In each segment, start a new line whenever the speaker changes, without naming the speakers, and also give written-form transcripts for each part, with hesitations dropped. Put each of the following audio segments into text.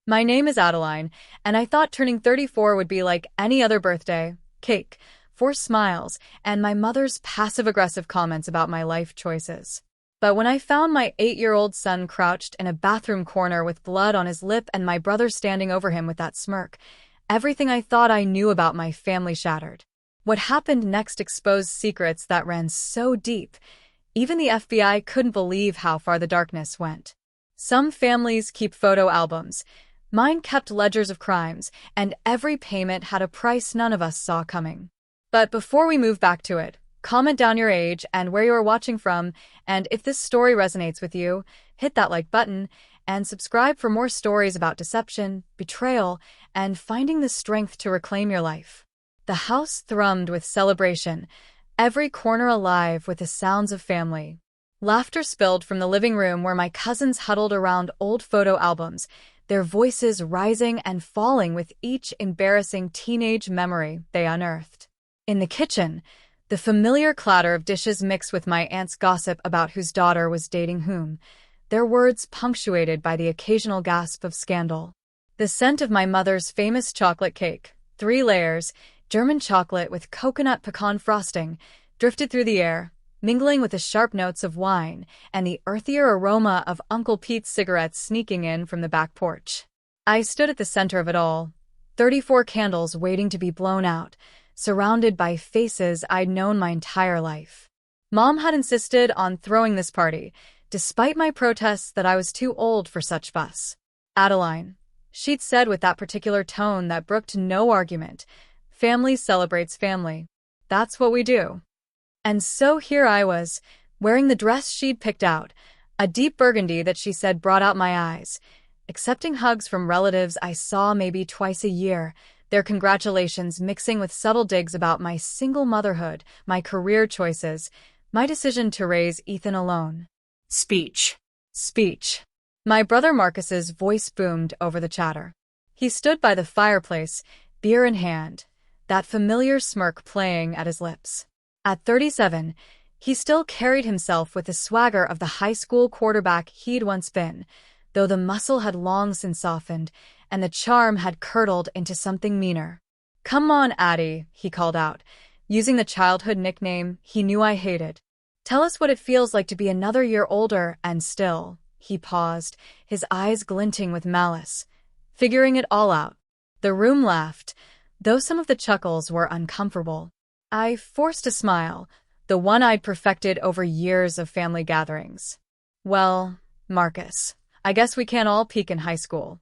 My name is Adeline, and I thought turning 34 would be like any other birthday. Cake, forced smiles, and my mother's passive-aggressive comments about my life choices. But when I found my 8-year-old son crouched in a bathroom corner with blood on his lip and my brother standing over him with that smirk, everything I thought I knew about my family shattered. What happened next exposed secrets that ran so deep, even the FBI couldn't believe how far the darkness went. Some families keep photo albums. Mine kept ledgers of crimes, and every payment had a price none of us saw coming. But before we move back to it, comment down your age and where you are watching from, and if this story resonates with you, hit that like button, and subscribe for more stories about deception, betrayal, and finding the strength to reclaim your life. The house thrummed with celebration, every corner alive with the sounds of family. Laughter spilled from the living room where my cousins huddled around old photo albums, their voices rising and falling with each embarrassing teenage memory they unearthed. In the kitchen, the familiar clatter of dishes mixed with my aunt's gossip about whose daughter was dating whom, their words punctuated by the occasional gasp of scandal. The scent of my mother's famous chocolate cake, 3 layers, German chocolate with coconut pecan frosting, drifted through the air, mingling with the sharp notes of wine and the earthier aroma of Uncle Pete's cigarettes sneaking in from the back porch. I stood at the center of it all, 34 candles waiting to be blown out, surrounded by faces I'd known my entire life. Mom had insisted on throwing this party, despite my protests that I was too old for such fuss. Adeline, she'd said with that particular tone that brooked no argument, family celebrates family. That's what we do. And so here I was, wearing the dress she'd picked out, a deep burgundy that she said brought out my eyes, accepting hugs from relatives I saw maybe twice a year, their congratulations mixing with subtle digs about my single motherhood, my career choices, my decision to raise Ethan alone.
Speech.
Speech. My brother Marcus's voice boomed over the chatter. He stood by the fireplace, beer in hand, that familiar smirk playing at his lips. At 37, he still carried himself with the swagger of the high school quarterback he'd once been, though the muscle had long since softened, and the charm had curdled into something meaner. "Come on, Addie," he called out, using the childhood nickname he knew I hated. "Tell us what it feels like to be another year older and still." He paused, his eyes glinting with malice. "Figuring it all out." The room laughed, though some of the chuckles were uncomfortable. I forced a smile, the one I'd perfected over years of family gatherings. "Well, Marcus, I guess we can't all peak in high school."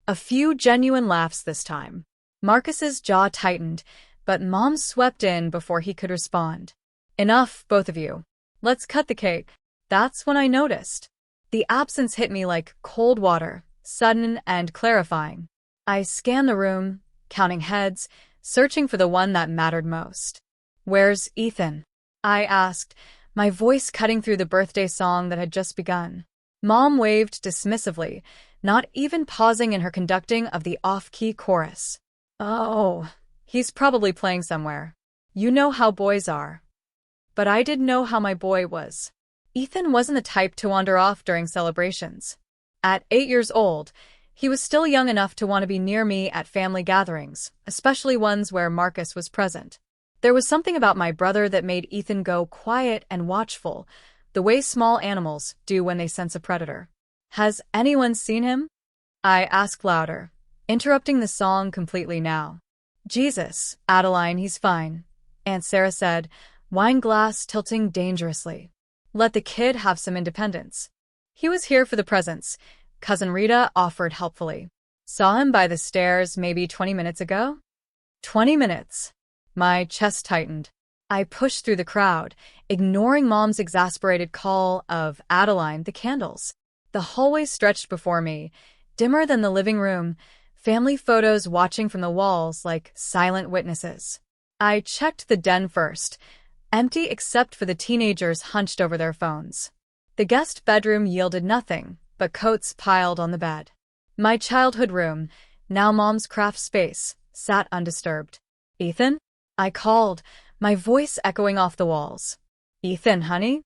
A few genuine laughs this time. Marcus's jaw tightened, but Mom swept in before he could respond. "Enough, both of you. Let's cut the cake." That's when I noticed. The absence hit me like cold water, sudden and clarifying. I scanned the room, counting heads, searching for the one that mattered most. "Where's Ethan?" I asked, my voice cutting through the birthday song that had just begun. Mom waved dismissively, not even pausing in her conducting of the off-key chorus. "Oh, he's probably playing somewhere. You know how boys are." But I didn't know how my boy was. Ethan wasn't the type to wander off during celebrations. At 8 years old, he was still young enough to want to be near me at family gatherings, especially ones where Marcus was present. There was something about my brother that made Ethan go quiet and watchful, the way small animals do when they sense a predator. "Has anyone seen him?" I asked louder, interrupting the song completely now. "Jesus, Adeline, he's fine," Aunt Sarah said, wine glass tilting dangerously. "Let the kid have some independence. He was here for the presents," Cousin Rita offered helpfully. "Saw him by the stairs maybe 20 minutes ago?" 20 minutes. My chest tightened. I pushed through the crowd, ignoring Mom's exasperated call of "Adeline, the candles." The hallway stretched before me, dimmer than the living room, family photos watching from the walls like silent witnesses. I checked the den first, empty except for the teenagers hunched over their phones. The guest bedroom yielded nothing but coats piled on the bed. My childhood room, now Mom's craft space, sat undisturbed. "Ethan?" I called, my voice echoing off the walls. "Ethan, honey?"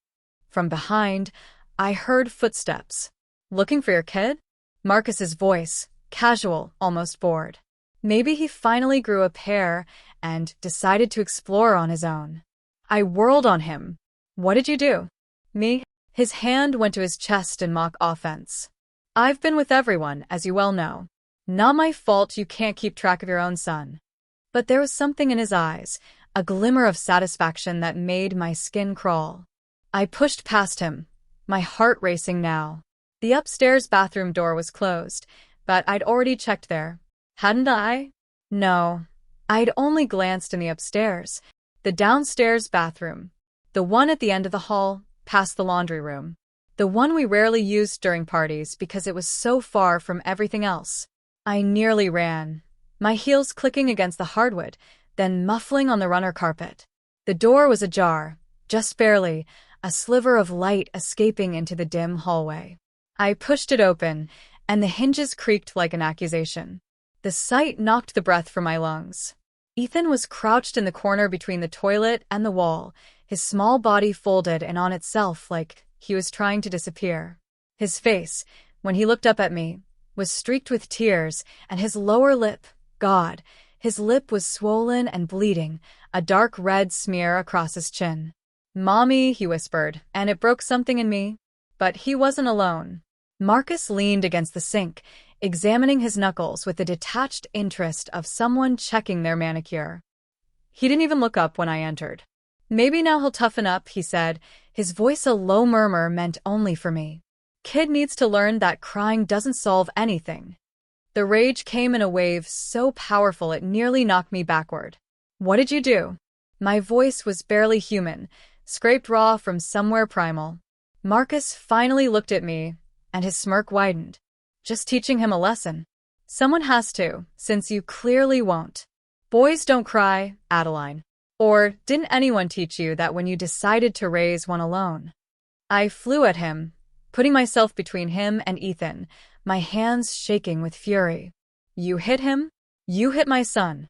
From behind, I heard footsteps. "Looking for your kid?" Marcus's voice, casual, almost bored. Maybe he finally grew a pair and decided to explore on his own. I whirled on him. What did you do? Me? His hand went to his chest in mock offense. I've been with everyone, as you well know. Not my fault you can't keep track of your own son. But there was something in his eyes, a glimmer of satisfaction that made my skin crawl. I pushed past him, my heart racing now. The upstairs bathroom door was closed, but I'd already checked there. Hadn't I? No. I'd only glanced in the upstairs, the downstairs bathroom, the one at the end of the hall, past the laundry room, the one we rarely used during parties because it was so far from everything else. I nearly ran, my heels clicking against the hardwood, then muffling on the runner carpet. The door was ajar, just barely, a sliver of light escaping into the dim hallway. I pushed it open, and the hinges creaked like an accusation. The sight knocked the breath from my lungs. Ethan was crouched in the corner between the toilet and the wall, his small body folded in on itself like he was trying to disappear. His face, when he looked up at me, was streaked with tears, and his lower lip, God, his lip was swollen and bleeding, a dark red smear across his chin. "Mommy," he whispered, and it broke something in me. But he wasn't alone. Marcus leaned against the sink, examining his knuckles with the detached interest of someone checking their manicure. He didn't even look up when I entered. "Maybe now he'll toughen up," he said, his voice a low murmur meant only for me. "Kid needs to learn that crying doesn't solve anything." The rage came in a wave so powerful it nearly knocked me backward. "What did you do?" My voice was barely human, scraped raw from somewhere primal. Marcus finally looked at me, and his smirk widened. "Just teaching him a lesson. Someone has to, since you clearly won't. Boys don't cry, Adeline. Or didn't anyone teach you that when you decided to raise one alone?" I flew at him, putting myself between him and Ethan, my hands shaking with fury. "You hit him? You hit my son."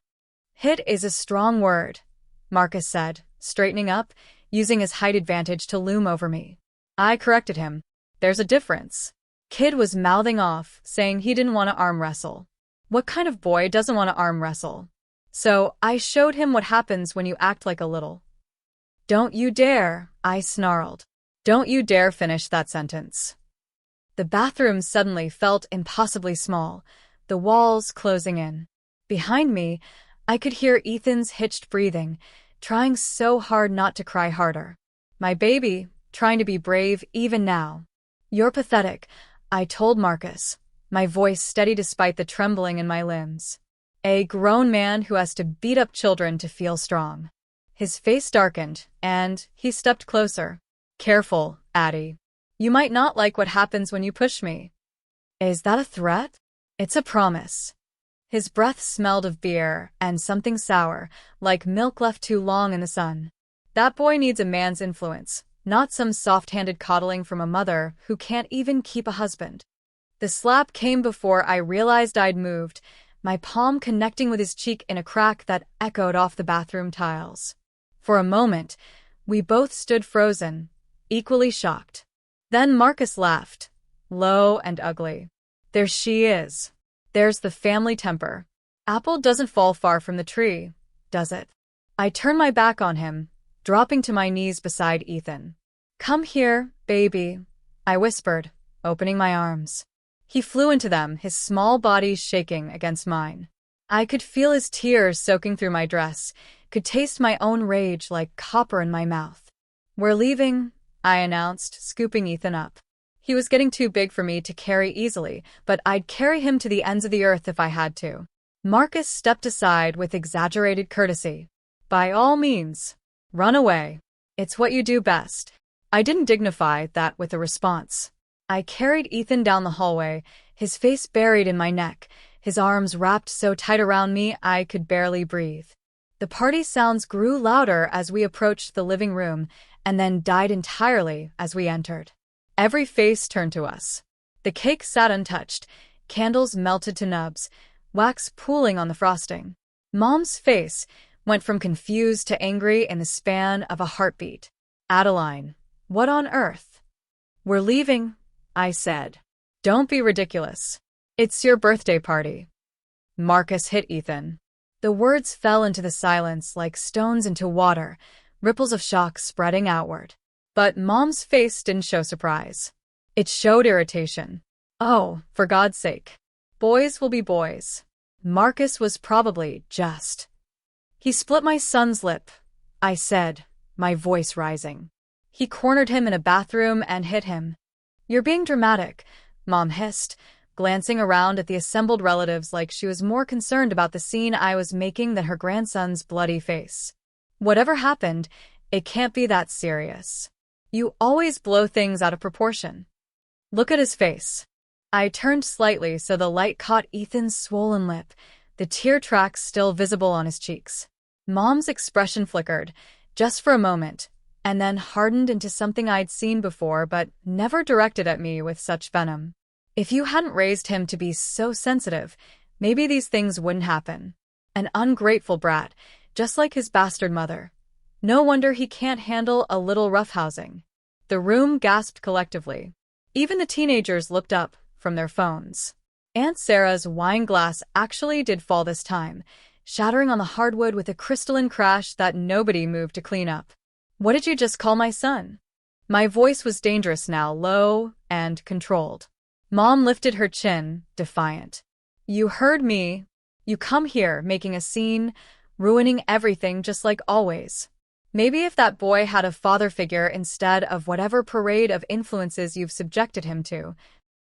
"Hit is a strong word," Marcus said, straightening up, using his height advantage to loom over me. I corrected him. "There's a difference." Kid was mouthing off, saying he didn't want to arm wrestle. What kind of boy doesn't want to arm wrestle? So I showed him what happens when you act like a little. "Don't you dare," I snarled. "Don't you dare finish that sentence." The bathroom suddenly felt impossibly small, the walls closing in. Behind me, I could hear Ethan's hitched breathing, trying so hard not to cry harder. My baby, trying to be brave even now. "You're pathetic," I told Marcus, my voice steady despite the trembling in my limbs. "A grown man who has to beat up children to feel strong." His face darkened, and he stepped closer. "Careful, Addie. You might not like what happens when you push me." "Is that a threat?" "It's a promise." His breath smelled of beer and something sour, like milk left too long in the sun. "That boy needs a man's influence, not some soft-handed coddling from a mother who can't even keep a husband." The slap came before I realized I'd moved, my palm connecting with his cheek in a crack that echoed off the bathroom tiles. For a moment, we both stood frozen, equally shocked. Then Marcus laughed, low and ugly. "There she is. There's the family temper. Apple doesn't fall far from the tree, does it?" I turned my back on him, dropping to my knees beside Ethan. "Come here, baby," I whispered, opening my arms. He flew into them, his small body shaking against mine. I could feel his tears soaking through my dress, could taste my own rage like copper in my mouth. "We're leaving," I announced, scooping Ethan up. He was getting too big for me to carry easily, but I'd carry him to the ends of the earth if I had to. Marcus stepped aside with exaggerated courtesy. "By all means, run away. It's what you do best." I didn't dignify that with a response. I carried Ethan down the hallway, his face buried in my neck, his arms wrapped so tight around me I could barely breathe. The party sounds grew louder as we approached the living room, and then died entirely as we entered. Every face turned to us. The cake sat untouched, candles melted to nubs, wax pooling on the frosting. Mom's face went from confused to angry in the span of a heartbeat. "Adeline, what on earth?" "We're leaving," I said. "Don't be ridiculous. It's your birthday party. Marcus hit Ethan. The words fell into the silence like stones into water, ripples of shock spreading outward. But Mom's face didn't show surprise. It showed irritation. Oh, for God's sake. Boys will be boys. Marcus was probably just. He split my son's lip, I said, my voice rising. He cornered him in a bathroom and hit him. You're being dramatic, Mom hissed, glancing around at the assembled relatives like she was more concerned about the scene I was making than her grandson's bloody face. Whatever happened, it can't be that serious. You always blow things out of proportion. Look at his face. I turned slightly so the light caught Ethan's swollen lip, the tear tracks still visible on his cheeks. Mom's expression flickered, just for a moment, and then hardened into something I'd seen before but never directed at me with such venom. If you hadn't raised him to be so sensitive, maybe these things wouldn't happen. An ungrateful brat, just like his bastard mother. No wonder he can't handle a little roughhousing. The room gasped collectively. Even the teenagers looked up from their phones. Aunt Sarah's wine glass actually did fall this time, shattering on the hardwood with a crystalline crash that nobody moved to clean up. What did you just call my son? My voice was dangerous now, low and controlled. Mom lifted her chin, defiant. You heard me. You come here, making a scene, ruining everything just like always. Maybe if that boy had a father figure instead of whatever parade of influences you've subjected him to.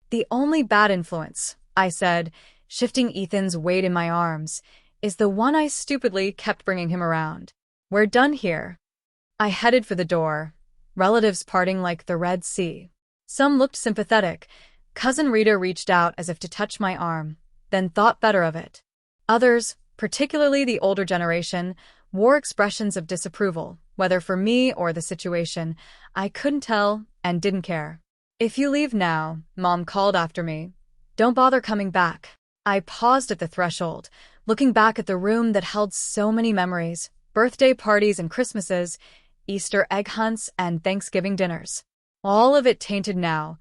The only bad influence, I said, shifting Ethan's weight in my arms, is the one I stupidly kept bringing him around. We're done here. I headed for the door, relatives parting like the Red Sea. Some looked sympathetic. Cousin Rita reached out as if to touch my arm, then thought better of it. Others, particularly the older generation, wore expressions of disapproval, whether for me or the situation. I couldn't tell and didn't care. If you leave now, Mom called after me, don't bother coming back. I paused at the threshold, looking back at the room that held so many memories, birthday parties and Christmases, Easter egg hunts and Thanksgiving dinners. All of it tainted now,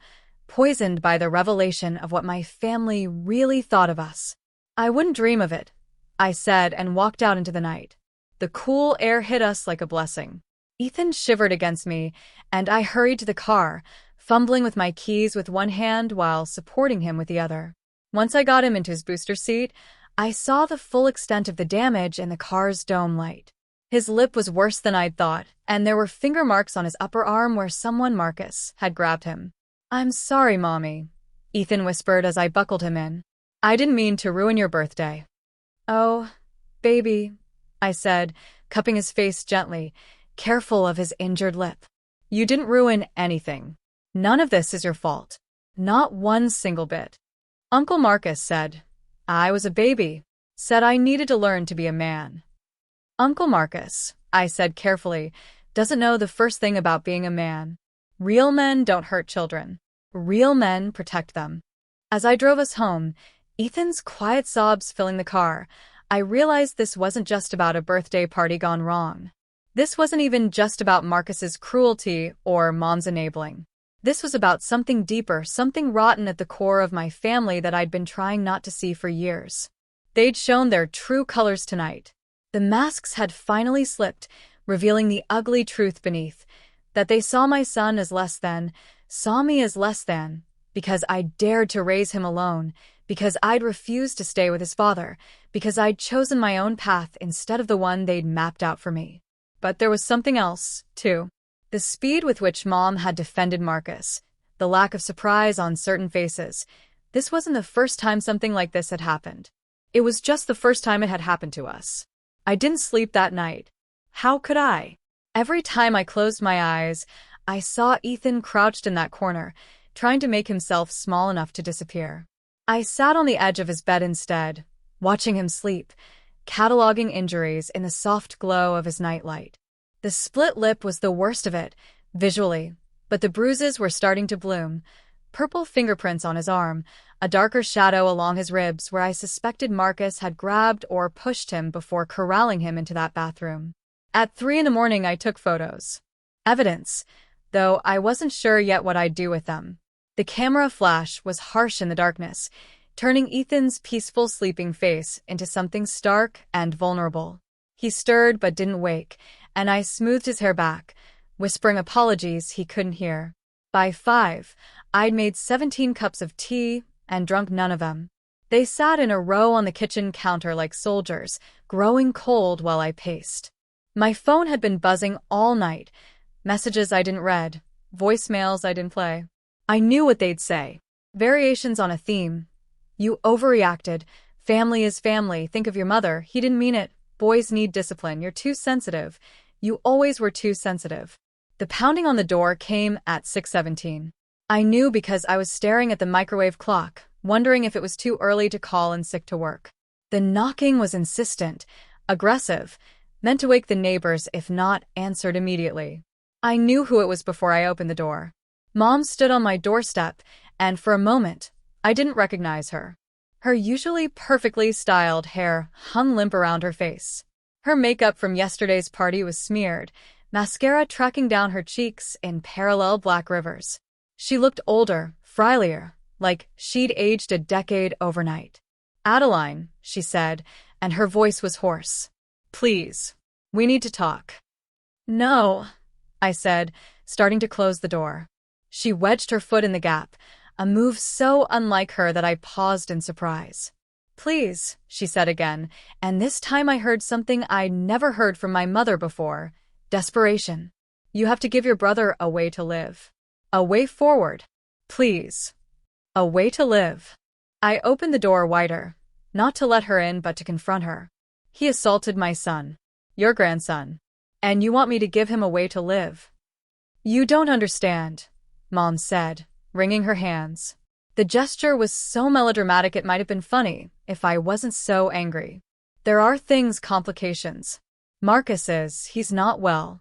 poisoned by the revelation of what my family really thought of us. I wouldn't dream of it, I said and walked out into the night. The cool air hit us like a blessing. Ethan shivered against me, and I hurried to the car, fumbling with my keys with one hand while supporting him with the other. Once I got him into his booster seat, I saw the full extent of the damage in the car's dome light. His lip was worse than I'd thought, and there were finger marks on his upper arm where someone, Marcus, had grabbed him. I'm sorry, Mommy, Ethan whispered as I buckled him in. I didn't mean to ruin your birthday. Oh, baby, I said, cupping his face gently, careful of his injured lip. You didn't ruin anything. None of this is your fault. Not one single bit. Uncle Marcus said, I was a baby, said I needed to learn to be a man. Uncle Marcus, I said carefully, doesn't know the first thing about being a man. Real men don't hurt children. Real men protect them. As I drove us home, Ethan's quiet sobs filling the car, I realized this wasn't just about a birthday party gone wrong. This wasn't even just about Marcus's cruelty or Mom's enabling. This was about something deeper, something rotten at the core of my family that I'd been trying not to see for years. They'd shown their true colors tonight. The masks had finally slipped, revealing the ugly truth beneath, that they saw my son as less than, saw me as less than, because I dared to raise him alone, because I'd refused to stay with his father, because I'd chosen my own path instead of the one they'd mapped out for me. But there was something else, too. The speed with which Mom had defended Marcus, the lack of surprise on certain faces. This wasn't the first time something like this had happened. It was just the first time it had happened to us. I didn't sleep that night. How could I? Every time I closed my eyes, I saw Ethan crouched in that corner, trying to make himself small enough to disappear. I sat on the edge of his bed instead, watching him sleep, cataloging injuries in the soft glow of his nightlight. The split lip was the worst of it, visually, but the bruises were starting to bloom. Purple fingerprints on his arm, a darker shadow along his ribs where I suspected Marcus had grabbed or pushed him before corralling him into that bathroom. At 3 a.m, I took photos. Evidence, though I wasn't sure yet what I'd do with them. The camera flash was harsh in the darkness, turning Ethan's peaceful sleeping face into something stark and vulnerable. He stirred but didn't wake, and I smoothed his hair back, whispering apologies he couldn't hear. By 5, I'd made 17 cups of tea and drunk none of them. They sat in a row on the kitchen counter like soldiers, growing cold while I paced. My phone had been buzzing all night. Messages I didn't read, voicemails I didn't play. I knew what they'd say. Variations on a theme. You overreacted. Family is family. Think of your mother. He didn't mean it. Boys need discipline. You're too sensitive. You always were too sensitive. The pounding on the door came at 6:17. I knew because I was staring at the microwave clock, wondering if it was too early to call in sick to work. The knocking was insistent, aggressive, meant to wake the neighbors if not answered immediately. I knew who it was before I opened the door. Mom stood on my doorstep, and for a moment, I didn't recognize her. Her usually perfectly styled hair hung limp around her face. Her makeup from yesterday's party was smeared, mascara tracking down her cheeks in parallel black rivers. She looked older, frilier, like she'd aged a decade overnight. "Adeline," she said, and her voice was hoarse. "Please, we need to talk." "No," I said, starting to close the door. She wedged her foot in the gap, a move so unlike her that I paused in surprise. "Please," she said again, and this time I heard something I'd never heard from my mother before. Desperation. "You have to give your brother a way to live. A way forward. Please. A way to live." I opened the door wider, not to let her in but to confront her. "He assaulted my son. Your grandson. And you want me to give him a way to live?" "You don't understand," Mom said, wringing her hands. The gesture was so melodramatic it might have been funny if I wasn't so angry. "There are things, complications. Marcus he's not well."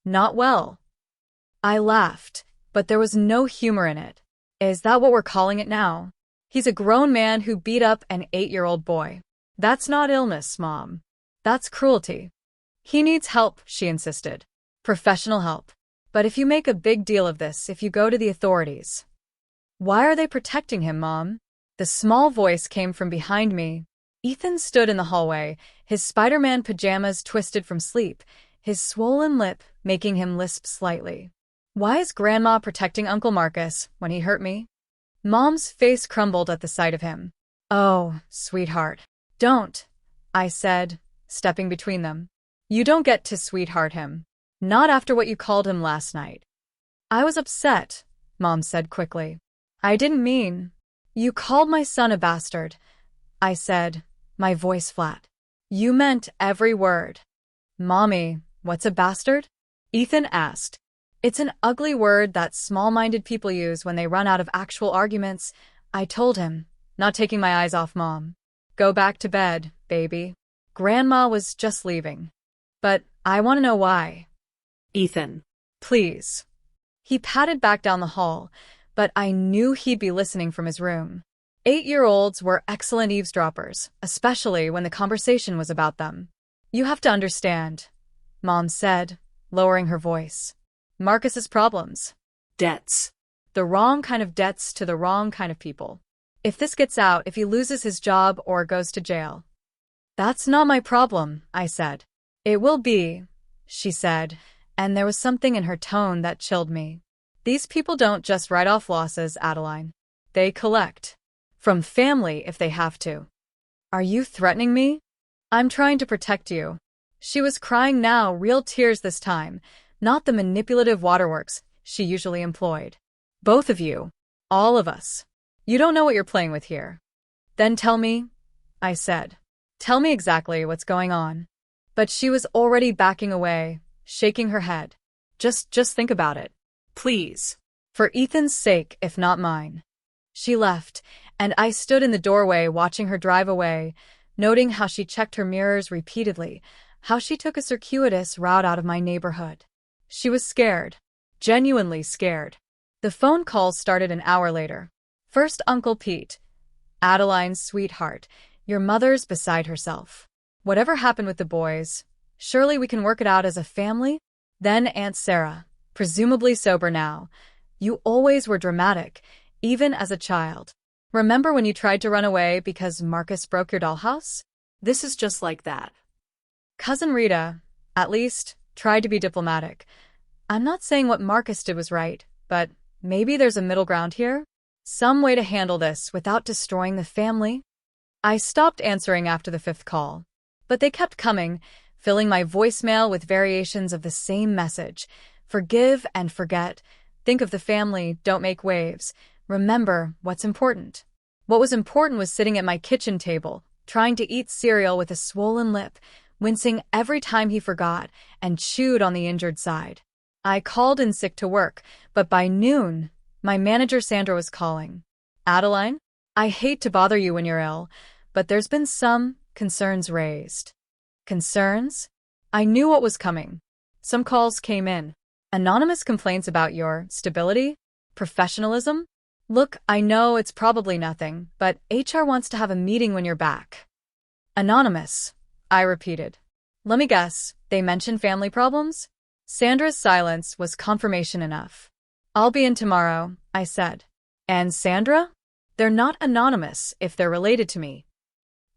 "Not well?" I laughed, but there was no humor in it. "Is that what we're calling it now? He's a grown man who beat up an 8-year-old boy. That's not illness, Mom. That's cruelty." "He needs help," she insisted. "Professional help. But if you make a big deal of this, if you go to the authorities." "Why are they protecting him, Mom?" The small voice came from behind me. Ethan stood in the hallway, his Spider-Man pajamas twisted from sleep, his swollen lip making him lisp slightly. "Why is Grandma protecting Uncle Marcus when he hurt me?" Mom's face crumbled at the sight of him. "Oh, sweetheart. Don't," I said, stepping between them. "You don't get to sweetheart him. Not after what you called him last night." "I was upset," Mom said quickly. "I didn't mean—" "You called my son a bastard," I said, my voice flat. "You meant every word." "Mommy, what's a bastard?" Ethan asked. "It's an ugly word that small-minded people use when they run out of actual arguments," I told him, not taking my eyes off Mom. "Go back to bed, baby. Grandma was just leaving." "But I want to know why."
"Ethan.
Please." He padded back down the hall, but I knew he'd be listening from his room. 8-year-olds were excellent eavesdroppers, especially when the conversation was about them. "You have to understand," Mom said, lowering her voice. "Marcus's problems.
Debts.
The wrong kind of debts to the wrong kind of people. If this gets out, if he loses his job or goes to jail." "That's not my problem," I said. "It will be," she said, and there was something in her tone that chilled me. "These people don't just write off losses, Adeline. They collect. From family if they have to." "Are you threatening me?" "I'm trying to protect you." She was crying now, real tears this time, not the manipulative waterworks she usually employed. "Both of you. All of us. You don't know what you're playing with here." "Then tell me," I said. "Tell me exactly what's going on." But she was already backing away, shaking her head. Just think about it. Please. For Ethan's sake, if not mine." She left, and I stood in the doorway watching her drive away, noting how she checked her mirrors repeatedly, how she took a circuitous route out of my neighborhood. She was scared. Genuinely scared. The phone calls started an hour later. First Uncle Pete. "Adeline's sweetheart, your mother's beside herself. Whatever happened with the boys? Surely we can work it out as a family?" Then Aunt Sarah, presumably sober now. "You always were dramatic, even as a child." Remember when you tried to run away because Marcus broke your dollhouse?
This is just like that.
Cousin Rita, at least, tried to be diplomatic. I'm not saying what Marcus did was right, but maybe there's a middle ground here? Some way to handle this without destroying the family? I stopped answering after the fifth call. But they kept coming, filling my voicemail with variations of the same message. Forgive and forget. Think of the family, don't make waves. Remember what's important. What was important was sitting at my kitchen table, trying to eat cereal with a swollen lip, wincing every time he forgot, and chewed on the injured side. I called in sick to work, but by noon, my manager Sandra was calling. Adeline, I hate to bother you when you're ill, but there's been some concerns raised. Concerns? I knew what was coming. Some calls came in. Anonymous complaints about your stability, professionalism. Look, I know it's probably nothing, but HR wants to have a meeting when you're back. Anonymous, I repeated. Let me guess, they mentioned family problems? Sandra's silence was confirmation enough. I'll be in tomorrow, I said. And Sandra? They're not anonymous if they're related to me.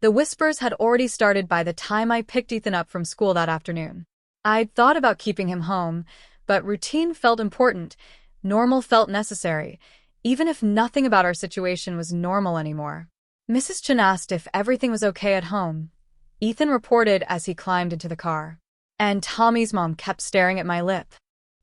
The whispers had already started by the time I picked Ethan up from school that afternoon. I'd thought about keeping him home, but routine felt important, normal felt necessary, even if nothing about our situation was normal anymore. Mrs. Chen asked if everything was okay at home. Ethan reported as he climbed into the car. And Tommy's mom kept staring at my lip.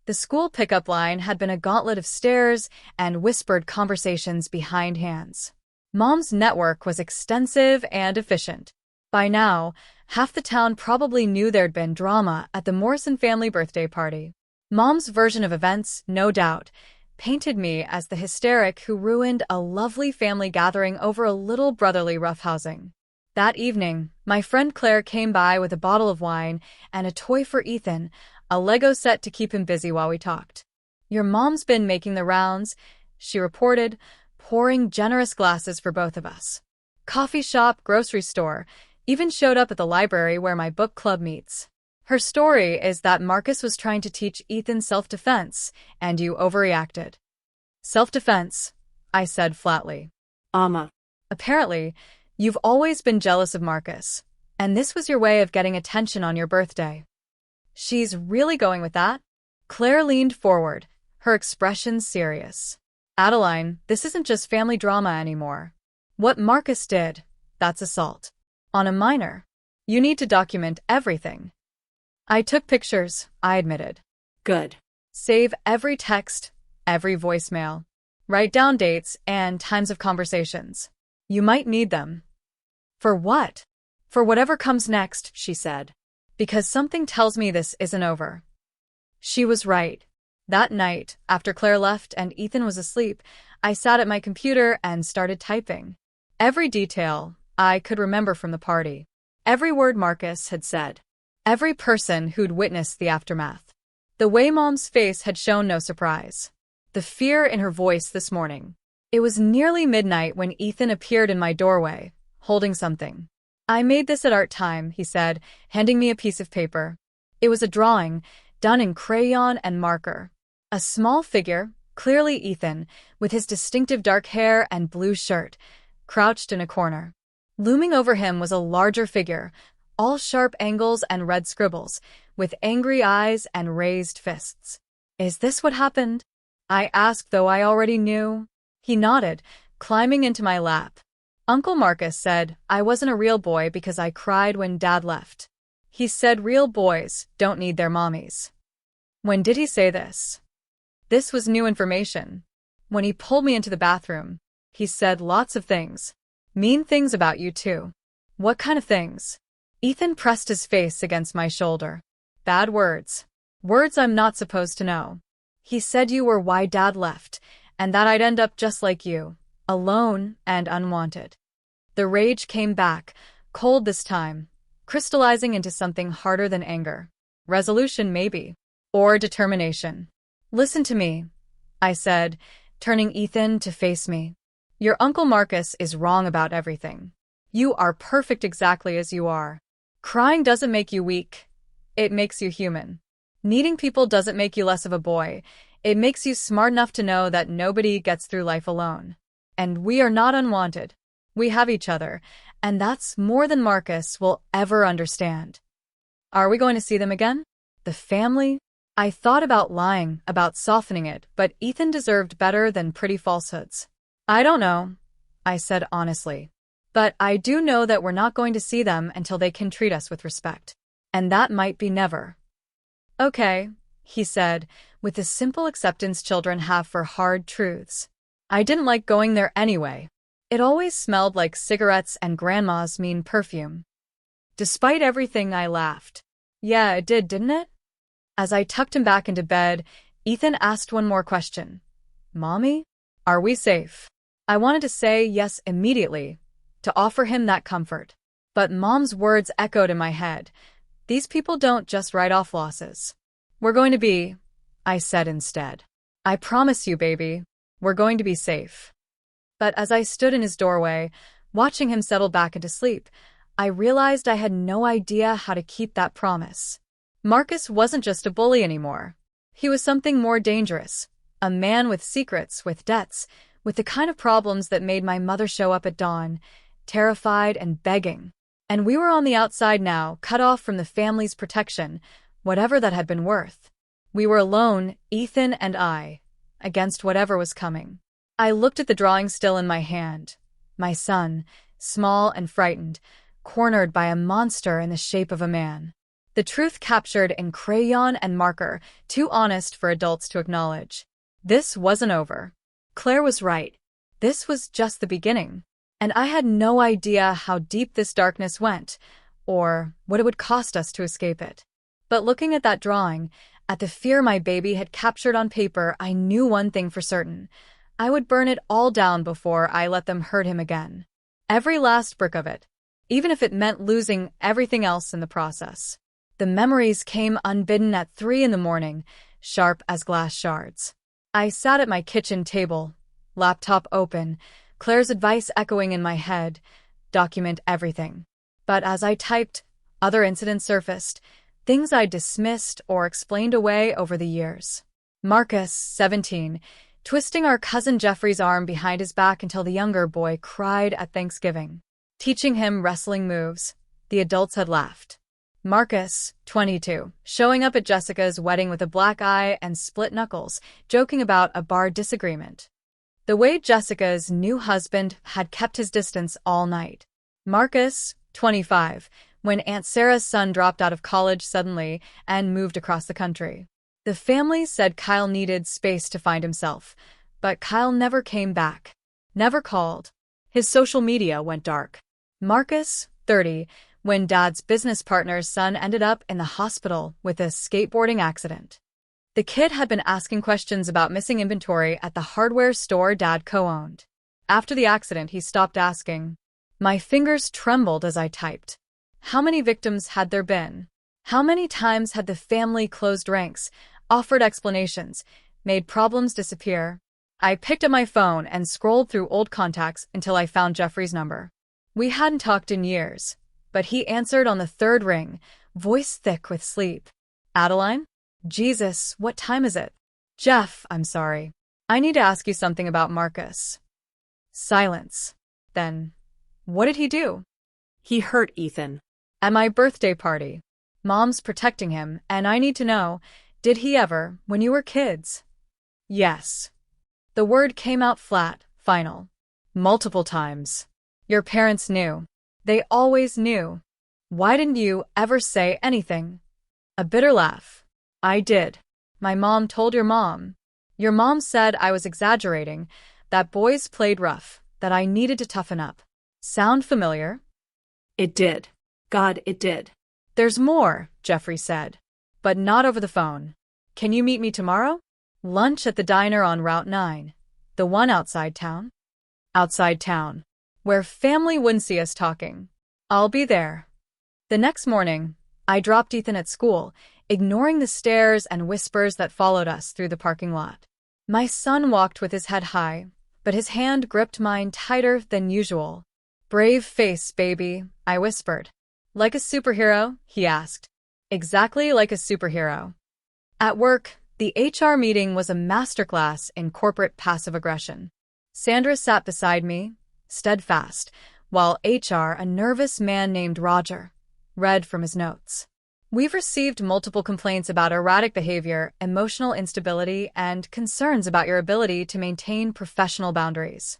The school pickup line had been a gauntlet of stares and whispered conversations behind hands. Mom's network was extensive and efficient. By now, half the town probably knew there'd been drama at the Morrison family birthday party. Mom's version of events, no doubt, painted me as the hysteric who ruined a lovely family gathering over a little brotherly roughhousing. That evening, my friend Claire came by with a bottle of wine and a toy for Ethan, a Lego set to keep him busy while we talked. Your mom's been making the rounds, she reported, pouring generous glasses for both of us. Coffee shop, grocery store, even showed up at the library where my book club meets. Her story is that Marcus was trying to teach Ethan self-defense, and you overreacted. Self-defense, I said flatly. Apparently, you've always been jealous of Marcus, and this was your way of getting attention on your birthday. She's really going with that? Claire leaned forward, her expression serious. Adeline, this isn't just family drama anymore. What Marcus did, that's assault. On a minor. You need to document everything. I took pictures, I admitted.
Good.
Save every text, every voicemail. Write down dates and times of conversations. You might need them. For what? For whatever comes next, she said. Because something tells me this isn't over. She was right. That night, after Claire left and Ethan was asleep, I sat at my computer and started typing. Every detail I could remember from the party. Every word Marcus had said. Every person who'd witnessed the aftermath. The way Mom's face had shown no surprise. The fear in her voice this morning. It was nearly midnight when Ethan appeared in my doorway, holding something. I made this at art time, he said, handing me a piece of paper. It was a drawing, done in crayon and marker. A small figure, clearly Ethan, with his distinctive dark hair and blue shirt, crouched in a corner. Looming over him was a larger figure, all sharp angles and red scribbles, with angry eyes and raised fists. Is this what happened? I asked, though I already knew. He nodded, climbing into my lap. Uncle Marcus said I wasn't a real boy because I cried when Dad left. He said real boys don't need their mommies. When did he say this? This was new information. When he pulled me into the bathroom, he said lots of things. Mean things about you too. What kind of things? Ethan pressed his face against my shoulder. Bad words. Words I'm not supposed to know. He said you were why Dad left, and that I'd end up just like you, alone and unwanted. The rage came back, cold this time, crystallizing into something harder than anger. Resolution maybe. Or determination. Listen to me, I said, turning Ethan to face me. Your Uncle Marcus is wrong about everything. You are perfect exactly as you are. Crying doesn't make you weak. It makes you human. Needing people doesn't make you less of a boy. It makes you smart enough to know that nobody gets through life alone. and we are not unwanted. We have each other, and that's more than Marcus will ever understand. Are we going to see them again? The family? I thought about lying, about softening it, but Ethan deserved better than pretty falsehoods. I don't know, I said honestly. But I do know that we're not going to see them until they can treat us with respect. And that might be never. Okay, he said, with the simple acceptance children have for hard truths. I didn't like going there anyway. It always smelled like cigarettes and Grandma's mean perfume. Despite everything, I laughed. Yeah, it did, didn't it? As I tucked him back into bed, Ethan asked one more question. Mommy? Are we safe? I wanted to say yes immediately, to offer him that comfort. But Mom's words echoed in my head. These people don't just write off losses. We're going to be, I said instead. I promise you, baby, we're going to be safe. But as I stood in his doorway, watching him settle back into sleep, I realized I had no idea how to keep that promise. Marcus wasn't just a bully anymore. He was something more dangerous. A man with secrets, with debts, with the kind of problems that made my mother show up at dawn, terrified and begging. And we were on the outside now, cut off from the family's protection, whatever that had been worth. We were alone, Ethan and I, against whatever was coming. I looked at the drawing still in my hand. My son, small and frightened, cornered by a monster in the shape of a man. The truth captured in crayon and marker, too honest for adults to acknowledge. This wasn't over. Claire was right. This was just the beginning. And I had no idea how deep this darkness went, or what it would cost us to escape it. But looking at that drawing, at the fear my baby had captured on paper, I knew one thing for certain. I would burn it all down before I let them hurt him again. Every last brick of it, even if it meant losing everything else in the process. The memories came unbidden at 3 a.m, sharp as glass shards. I sat at my kitchen table, laptop open, Claire's advice echoing in my head, document everything. But as I typed, other incidents surfaced, things I dismissed or explained away over the years. Marcus, 17, twisting our cousin Jeffrey's arm behind his back until the younger boy cried at Thanksgiving. Teaching him wrestling moves, the adults had laughed. Marcus, 22, showing up at Jessica's wedding with a black eye and split knuckles, joking about a bar disagreement. The way Jessica's new husband had kept his distance all night. Marcus, 25, when Aunt Sarah's son dropped out of college suddenly and moved across the country. The family said Kyle needed space to find himself, but Kyle never came back. Never called. His social media went dark. Marcus, 30, when Dad's business partner's son ended up in the hospital with a skateboarding accident. The kid had been asking questions about missing inventory at the hardware store Dad co-owned. After the accident, he stopped asking. My fingers trembled as I typed. How many victims had there been? How many times had the family closed ranks, offered explanations, made problems disappear? I picked up my phone and scrolled through old contacts until I found Jeffrey's number. We hadn't talked in years, but he answered on the third ring, voice thick with sleep. Adeline? Jesus, what time is it? Jeff, I'm sorry. I need to ask you something about Marcus. Silence. Then, what did he do?
He hurt Ethan.
At my birthday party. Mom's protecting him, and I need to know, did he ever, when you were kids? Yes. The word came out flat, final. Multiple times. Your parents knew. They always knew. Why didn't you ever say anything? A bitter laugh. I did. My mom told your mom. Your mom said I was exaggerating, that boys played rough, that I needed to toughen up. Sound familiar?
It did. God, it did.
There's more, Jeffrey said. But not over the phone. Can you meet me tomorrow? Lunch at the diner on Route 9. The one outside town? Outside town. Where family wouldn't see us talking. I'll be there. The next morning, I dropped Ethan at school, ignoring the stares and whispers that followed us through the parking lot. My son walked with his head high, but his hand gripped mine tighter than usual. Brave face, baby, I whispered. Like a superhero? He asked. Exactly like a superhero. At work, the HR meeting was a masterclass in corporate passive aggression. Sandra sat beside me, steadfast, while HR, a nervous man named Roger, read from his notes. We've received multiple complaints about erratic behavior, emotional instability, and concerns about your ability to maintain professional boundaries.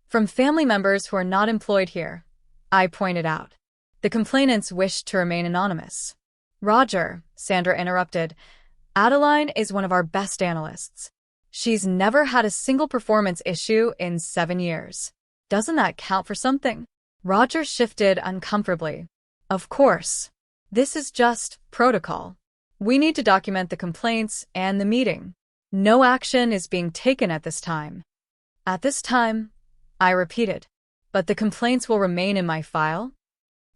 From family members who are not employed here, I pointed out. The complainants wished to remain anonymous. Roger, Sandra interrupted, Adeline is one of our best analysts. She's never had a single performance issue in 7 years. Doesn't that count for something? Roger shifted uncomfortably. Of course. This is just protocol. We need to document the complaints and the meeting. No action is being taken at this time. At this time, I repeated. But the complaints will remain in my file?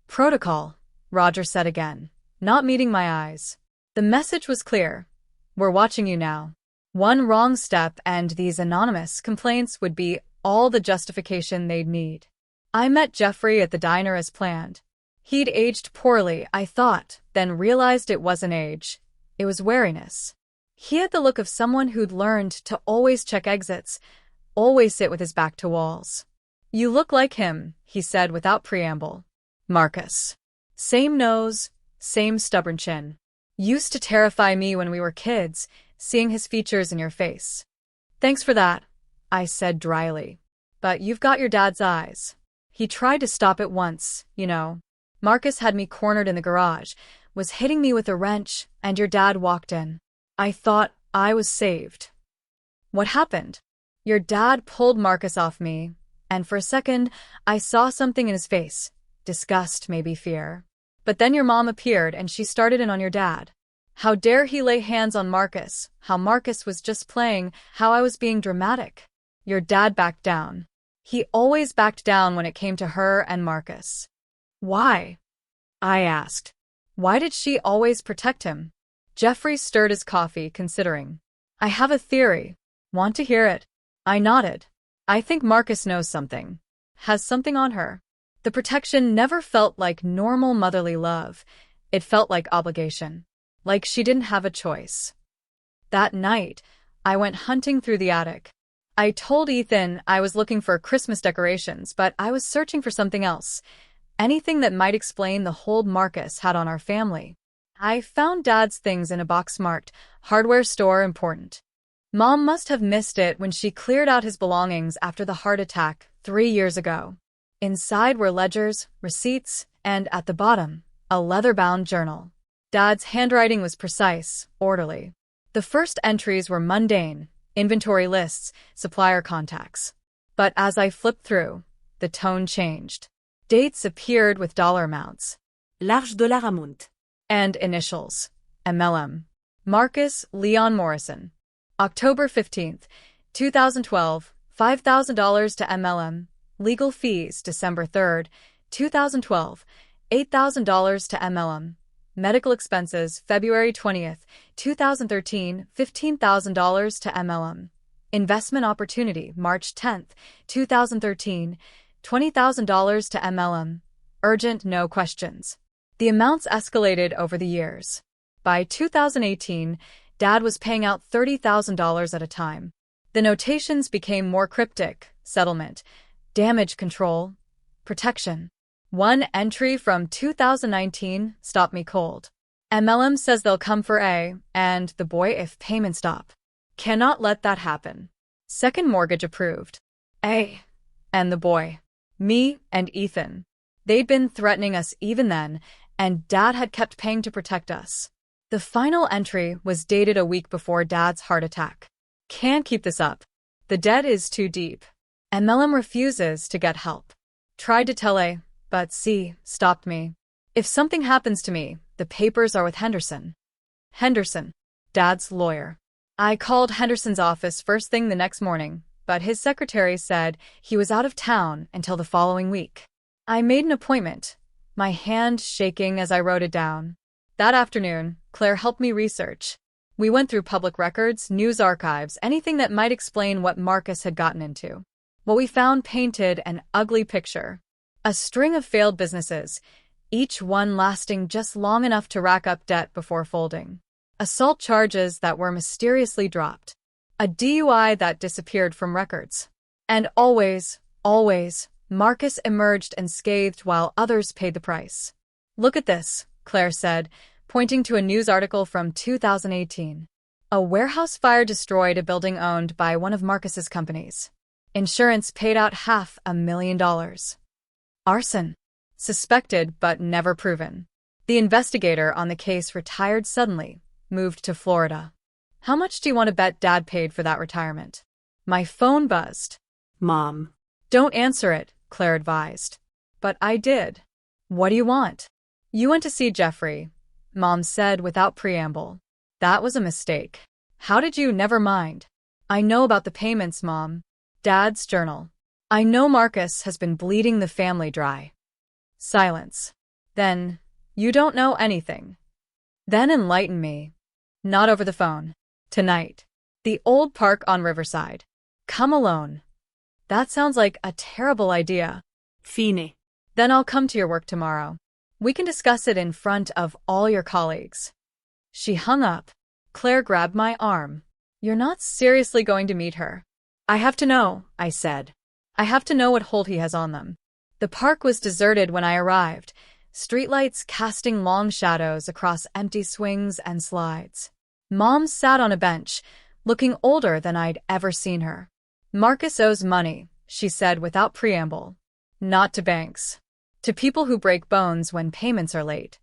Protocol, Roger said again, not meeting my eyes. The message was clear. We're watching you now. One wrong step and these anonymous complaints would be all the justification they'd need. I met Jeffrey at the diner as planned. He'd aged poorly, I thought, then realized it wasn't age. It was wariness. He had the look of someone who'd learned to always check exits, always sit with his back to walls. You look like him, he said without preamble. Marcus. Same nose, same stubborn chin. Used to terrify me when we were kids, seeing his features in your face. Thanks for that, I said dryly. But you've got your dad's eyes. He tried to stop it once, you know. Marcus had me cornered in the garage, was hitting me with a wrench, and your dad walked in. I thought I was saved. What happened? Your dad pulled Marcus off me, and for a second, I saw something in his face. Disgust, maybe fear. But then your mom appeared and she started in on your dad. How dare he lay hands on Marcus, how Marcus was just playing, how I was being dramatic. Your dad backed down. He always backed down when it came to her and Marcus. Why? I asked. Why did she always protect him? Jeffrey stirred his coffee, considering. I have a theory. Want to hear it? I nodded. I think Marcus knows something. Has something on her. The protection never felt like normal motherly love. It felt like obligation. Like she didn't have a choice. That night, I went hunting through the attic. I told Ethan I was looking for Christmas decorations, but I was searching for something else. Anything that might explain the hold Marcus had on our family. I found Dad's things in a box marked, hardware store important. Mom must have missed it when she cleared out his belongings after the heart attack 3 years ago. Inside were ledgers, receipts, and at the bottom, a leather-bound journal. Dad's handwriting was precise, orderly. The first entries were mundane, inventory lists, supplier contacts. But as I flipped through, the tone changed. Dates appeared with dollar amounts.
Large dollar amount.
And initials. MLM. Marcus Leon Morrison. October 15th, 2012, $5,000 to MLM. Legal fees December 3rd, 2012, $8,000 to MLM. Medical expenses February 20th, 2013, $15,000 to MLM. Investment opportunity March 10th, 2013, $20,000 to MLM. Urgent, no questions. The amounts escalated over the years. By 2018, Dad was paying out $30,000 at a time. The notations became more cryptic: settlement, damage control, protection. One entry from 2019 stopped me cold. MLM says they'll come for A and the boy if payments stop. Cannot let that happen. Second mortgage approved. A and the boy. Me and Ethan. They'd been threatening us even then, and Dad had kept paying to protect us. The final entry was dated a week before Dad's heart attack. Can't keep this up. The debt is too deep. MLM refuses to get help. Tried to tell A, but C stopped me. If something happens to me, the papers are with Henderson. Henderson, Dad's lawyer. I called Henderson's office first thing the next morning, but his secretary said he was out of town until the following week. I made an appointment, my hand shaking as I wrote it down. That afternoon, Claire helped me research. We went through public records, news archives, anything that might explain what Marcus had gotten into. What we found painted an ugly picture. A string of failed businesses, each one lasting just long enough to rack up debt before folding. Assault charges that were mysteriously dropped. A DUI that disappeared from records. And always, Marcus emerged unscathed while others paid the price. Look at this, Claire said, pointing to a news article from 2018. A warehouse fire destroyed a building owned by one of Marcus's companies. Insurance paid out $500,000. Arson. Suspected but never proven. The investigator on the case retired suddenly, moved to Florida. How much do you want to bet Dad paid for that retirement? My phone buzzed.
Mom.
Don't answer it, Claire advised. But I did. What do you want? You went to see Jeffrey, Mom said without preamble. That was a mistake. How did you never mind? I know about the payments, Mom. Dad's journal. I know Marcus has been bleeding the family dry. Silence. Then, you don't know anything. Then enlighten me. Not over the phone. Tonight. The old park on Riverside. Come alone. That sounds like a terrible idea.
Fine.
Then I'll come to your work tomorrow. We can discuss it in front of all your colleagues. She hung up. Claire grabbed my arm. You're not seriously going to meet her. I have to know, I said. I have to know what hold he has on them. The park was deserted when I arrived, streetlights casting long shadows across empty swings and slides. Mom sat on a bench, looking older than I'd ever seen her. Marcus owes money, she said without preamble. Not to banks. To people who break bones when payments are late.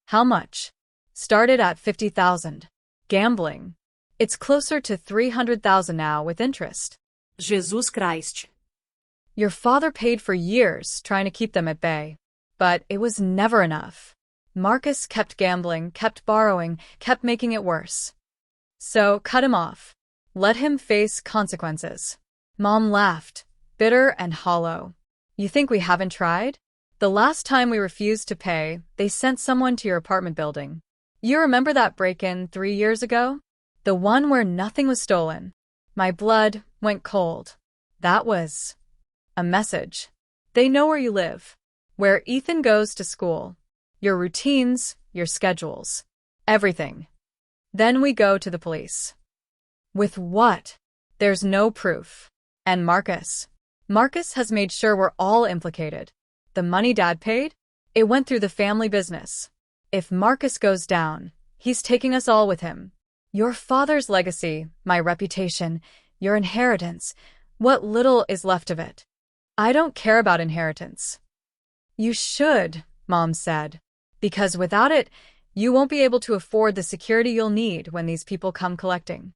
How much? Started at $50,000. Gambling. It's closer to $300,000 now with interest.
Jesus Christ.
Your father paid for years trying to keep them at bay. But it was never enough. Marcus kept gambling, kept borrowing, kept making it worse. So, cut him off. Let him face consequences. Mom laughed, bitter and hollow. You think we haven't tried? The last time we refused to pay, they sent someone to your apartment building. You remember that break-in 3 years ago? The one where nothing was stolen. My blood went cold. That was a message. They know where you live, where Ethan goes to school, your routines, your schedules, everything. Then we go to the police. With what? There's no proof. And Marcus has made sure we're all implicated. The money Dad paid? It went through the family business. If Marcus goes down, he's taking us all with him. Your father's legacy, my reputation, your inheritance, what little is left of it. I don't care about inheritance. You should, Mom said, because without it, you won't be able to afford the security you'll need when these people come collecting.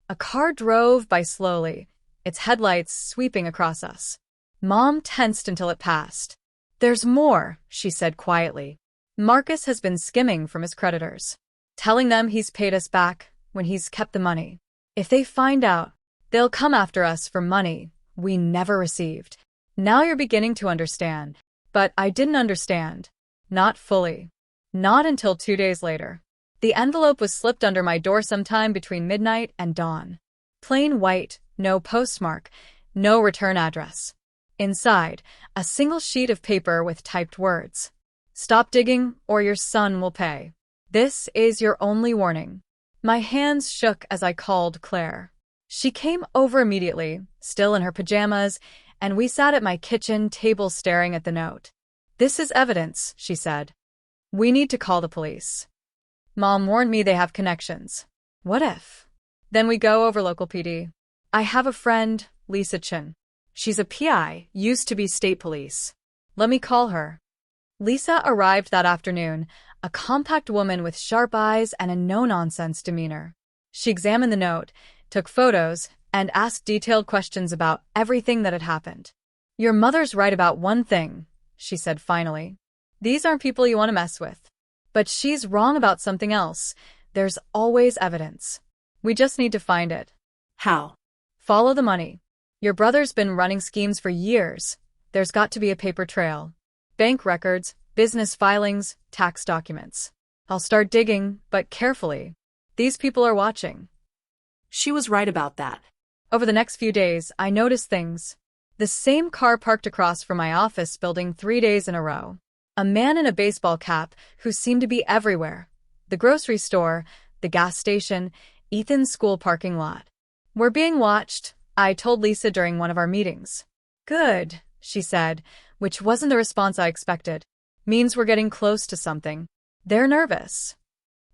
A car drove by slowly, its headlights sweeping across us. Mom tensed until it passed. There's more, she said quietly. Marcus has been skimming from his creditors, telling them he's paid us back when he's kept the money. If they find out, they'll come after us for money we never received. Now you're beginning to understand. But I didn't understand. Not fully. Not until 2 days later. The envelope was slipped under my door sometime between midnight and dawn. Plain white, no postmark, no return address. Inside, a single sheet of paper with typed words. Stop digging, or your son will pay. This is your only warning. My hands shook as I called Claire. She came over immediately, still in her pajamas, and we sat at my kitchen table staring at the note. This is evidence, she said. We need to call the police. Mom warned me they have connections. What if? Then we go over local PD. I have a friend, Lisa Chin. She's a PI, used to be state police. Let me call her. Lisa arrived that afternoon, a compact woman with sharp eyes and a no-nonsense demeanor. She examined the note, took photos, and asked detailed questions about everything that had happened. Your mother's right about one thing, she said finally. These aren't people you want to mess with. But she's wrong about something else. There's always evidence. We just need to find it.
How?
Follow the money. Your brother's been running schemes for years. There's got to be a paper trail. Bank records, business filings, tax documents. I'll start digging, but carefully. These people are watching.
She was right about that.
Over the next few days, I noticed things. The same car parked across from my office building 3 days in a row. A man in a baseball cap who seemed to be everywhere. The grocery store, the gas station, Ethan's school parking lot. We're being watched, I told Lisa during one of our meetings. Good, she said, which wasn't the response I expected. Means we're getting close to something. They're nervous.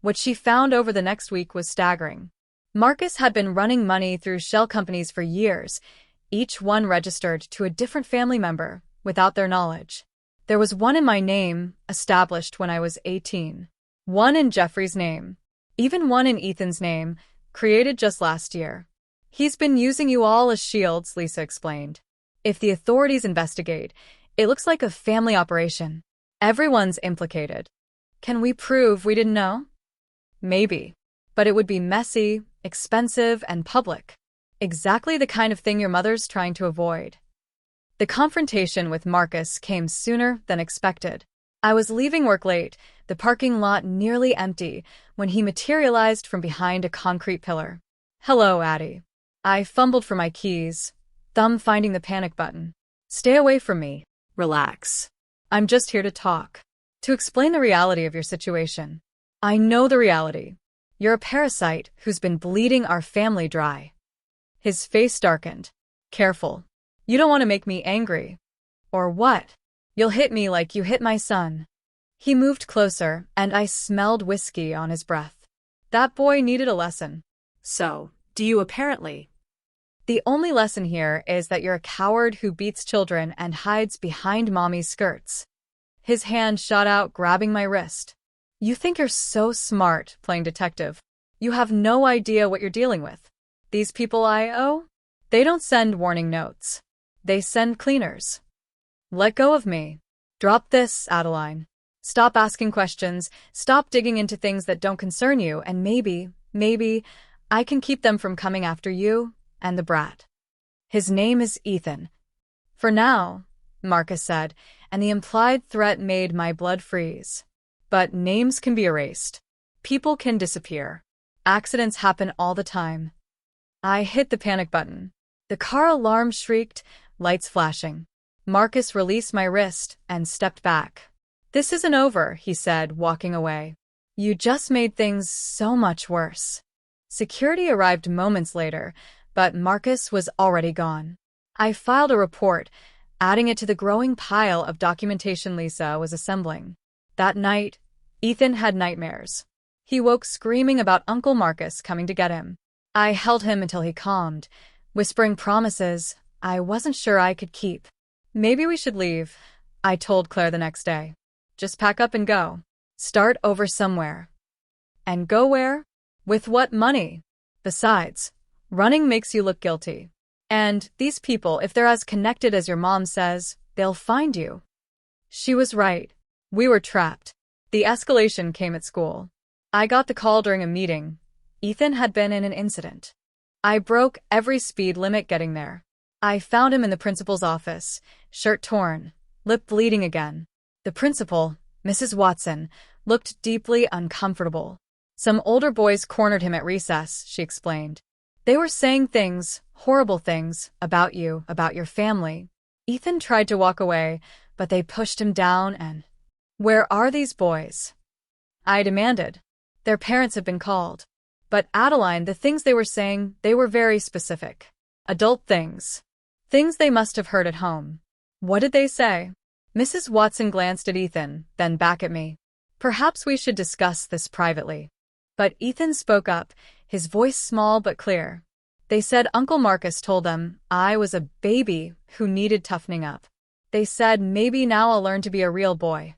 What she found over the next week was staggering. Marcus had been running money through shell companies for years, each one registered to a different family member, without their knowledge. There was one in my name, established when I was 18. One in Jeffrey's name. Even one in Ethan's name, created just last year. He's been using you all as shields, Lisa explained. If the authorities investigate, it looks like a family operation. Everyone's implicated. Can we prove we didn't know? Maybe. But it would be messy, expensive, and public. Exactly the kind of thing your mother's trying to avoid. The confrontation with Marcus came sooner than expected. I was leaving work late, the parking lot nearly empty, when he materialized from behind a concrete pillar. Hello, Addie. I fumbled for my keys, thumb finding the panic button. Stay away from me.
Relax.
I'm just here to talk. To explain the reality of your situation. I know the reality. You're a parasite who's been bleeding our family dry. His face darkened. Careful. You don't want to make me angry. Or what? You'll hit me like you hit my son. He moved closer, and I smelled whiskey on his breath. That boy needed a lesson.
So, do you apparently?
The only lesson here is that you're a coward who beats children and hides behind mommy's skirts. His hand shot out, grabbing my wrist. You think you're so smart playing detective. You have no idea what you're dealing with. These people I owe? They don't send warning notes. They send cleaners. Let go of me. Drop this, Adeline. Stop asking questions, stop digging into things that don't concern you, and maybe, I can keep them from coming after you and the brat. His name is Ethan. For now, Marcus said, and the implied threat made my blood freeze. But names can be erased. People can disappear. Accidents happen all the time. I hit the panic button. The car alarm shrieked, lights flashing. Marcus released my wrist and stepped back. This isn't over, he said, walking away. You just made things so much worse. Security arrived moments later, but Marcus was already gone. I filed a report, adding it to the growing pile of documentation Lisa was assembling. That night, Ethan had nightmares. He woke screaming about Uncle Marcus coming to get him. I held him until he calmed, whispering promises I wasn't sure I could keep. Maybe we should leave, I told Claire the next day. Just pack up and go. Start over somewhere. And go where? With what money? Besides, running makes you look guilty. And these people, if they're as connected as your mom says, they'll find you. She was right. We were trapped. The escalation came at school. I got the call during a meeting. Ethan had been in an incident. I broke every speed limit getting there. I found him in the principal's office, shirt torn, lip bleeding again. The principal, Mrs. Watson, looked deeply uncomfortable. Some older boys cornered him at recess, she explained. They were saying things, horrible things, about you, about your family. Ethan tried to walk away, but they pushed him down and… Where are these boys? I demanded. Their parents have been called. But Adeline, the things they were saying, they were very specific. Adult things. Things they must have heard at home. What did they say? Mrs. Watson glanced at Ethan, then back at me. Perhaps we should discuss this privately. But Ethan spoke up, his voice small but clear. They said Uncle Marcus told them I was a baby who needed toughening up. They said maybe now I'll learn to be a real boy.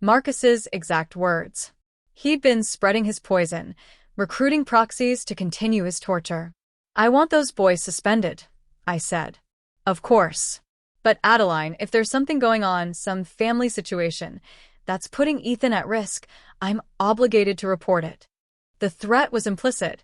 Marcus's exact words. He'd been spreading his poison, recruiting proxies to continue his torture. I want those boys suspended, I said. Of course. But Adeline, if there's something going on, some family situation, that's putting Ethan at risk, I'm obligated to report it. The threat was implicit.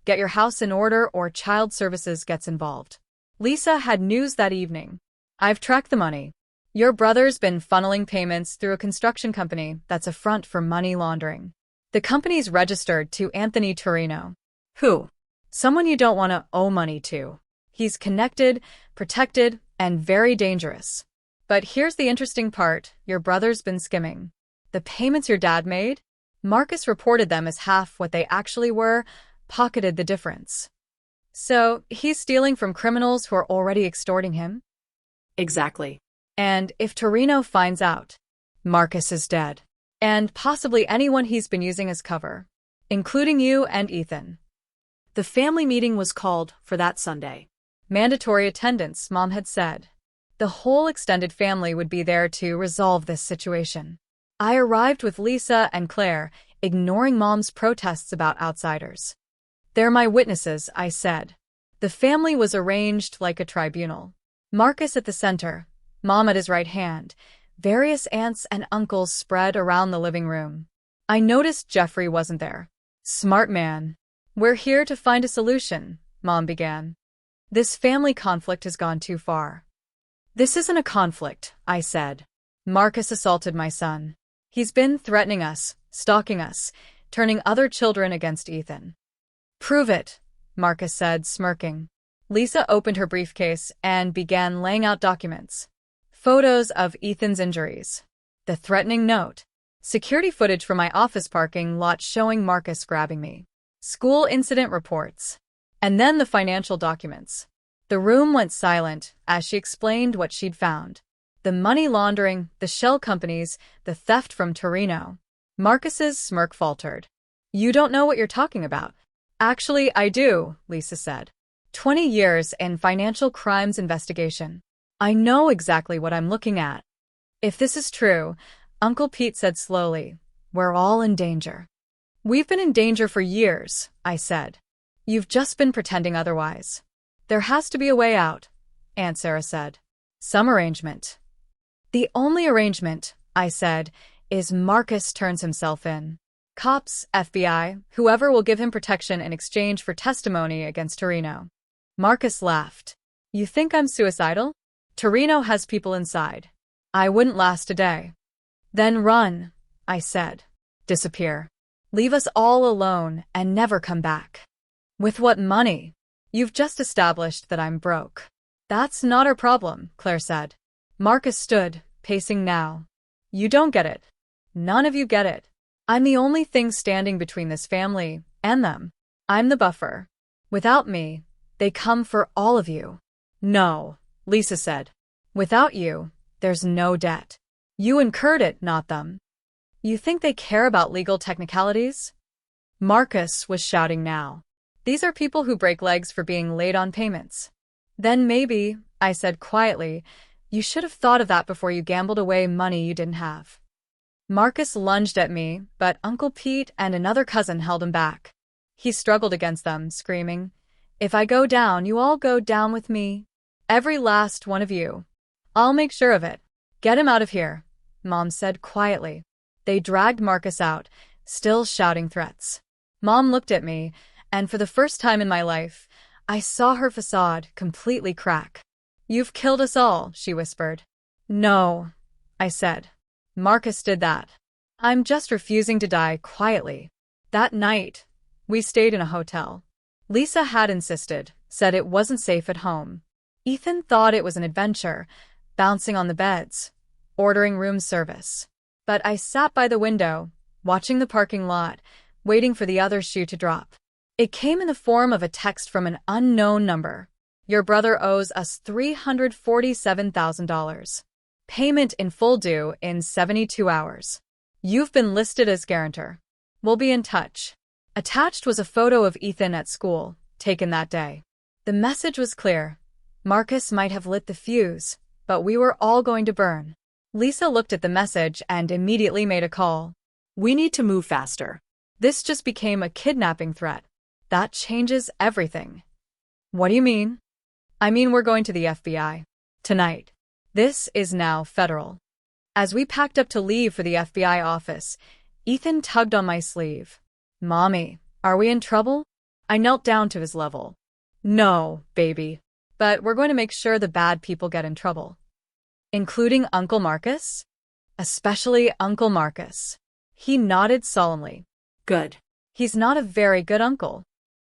Get your house in order or child services gets involved. Lisa had news that evening. I've tracked the money. Your brother's been funneling payments through a construction company that's a front for money laundering. The company's registered to Anthony Torino. Who? Someone you don't want to owe money to. He's connected, protected, and very dangerous. But here's the interesting part, your brother's been skimming. The payments your dad made? Marcus reported them as half what they actually were, pocketed the difference. So, he's stealing from criminals who are already extorting him?
Exactly.
And if Torino finds out, Marcus is dead. And possibly anyone he's been using as cover, including you and Ethan.
The family meeting was called for that Sunday.
Mandatory attendance, Mom had said. The whole extended family would be there to resolve this situation. I arrived with Lisa and Claire, ignoring Mom's protests about outsiders. They're my witnesses, I said. The family was arranged like a tribunal. Marcus at the center, Mom at his right hand, various aunts and uncles spread around the living room. I noticed Jeffrey wasn't there. Smart man. We're here to find a solution, Mom began. This family conflict has gone too far. This isn't a conflict, I said. Marcus assaulted my son. He's been threatening us, stalking us, turning other children against Ethan. Prove it, Marcus said, smirking. Lisa opened her briefcase and began laying out documents. Photos of Ethan's injuries. The threatening note. Security footage from my office parking lot showing Marcus grabbing me. School incident reports. And then the financial documents. The room went silent as she explained what she'd found. The money laundering, the shell companies, the theft from Torino. Marcus's smirk faltered. You don't know what you're talking about. Actually, I do, Lisa said. 20 years in financial crimes investigation. I know exactly what I'm looking at. If this is true, Uncle Pete said slowly, we're all in danger. We've been in danger for years, I said. You've just been pretending otherwise. There has to be a way out, Aunt Sarah said. Some arrangement. The only arrangement, I said, is Marcus turns himself in. Cops, FBI, whoever will give him protection in exchange for testimony against Torino. Marcus laughed. You think I'm suicidal? Torino has people inside. I wouldn't last a day. Then run, I said. Disappear. Leave us all alone and never come back. With what money? You've just established that I'm broke. That's not our problem, Claire said. Marcus stood, pacing now. You don't get it. None of you get it. I'm the only thing standing between this family and them. I'm the buffer. Without me, they come for all of you. No, Lisa said. Without you, there's no debt. You incurred it, not them. You think they care about legal technicalities? Marcus was shouting now. These are people who break legs for being late on payments. Then maybe, I said quietly, you should have thought of that before you gambled away money you didn't have. Marcus lunged at me, but Uncle Pete and another cousin held him back. He struggled against them, screaming, If I go down, you all go down with me. Every last one of you. I'll make sure of it. Get him out of here, Mom said quietly. They dragged Marcus out, still shouting threats. Mom looked at me, and for the first time in my life, I saw her facade completely crack. You've killed us all, she whispered. No, I said. Marcus did that. I'm just refusing to die quietly. That night, we stayed in a hotel. Lisa had insisted, said it wasn't safe at home. Ethan thought it was an adventure, bouncing on the beds, ordering room service. But I sat by the window, watching the parking lot, waiting for the other shoe to drop. It came in the form of a text from an unknown number. Your brother owes us $347,000. Payment in full due in 72 hours. You've been listed as guarantor. We'll be in touch. Attached was a photo of Ethan at school, taken that day. The message was clear. Marcus might have lit the fuse, but we were all going to burn. Lisa looked at the message and immediately made a call.
We need to move faster.
This just became a kidnapping threat. That changes everything. What do you mean? I mean we're going to the FBI. Tonight. This is now federal. As we packed up to leave for the FBI office, Ethan tugged on my sleeve. Mommy, are we in trouble? I knelt down to his level. No, baby. But we're going to make sure the bad people get in trouble. Including Uncle Marcus? Especially Uncle Marcus. He nodded solemnly. Good. He's not a very good uncle.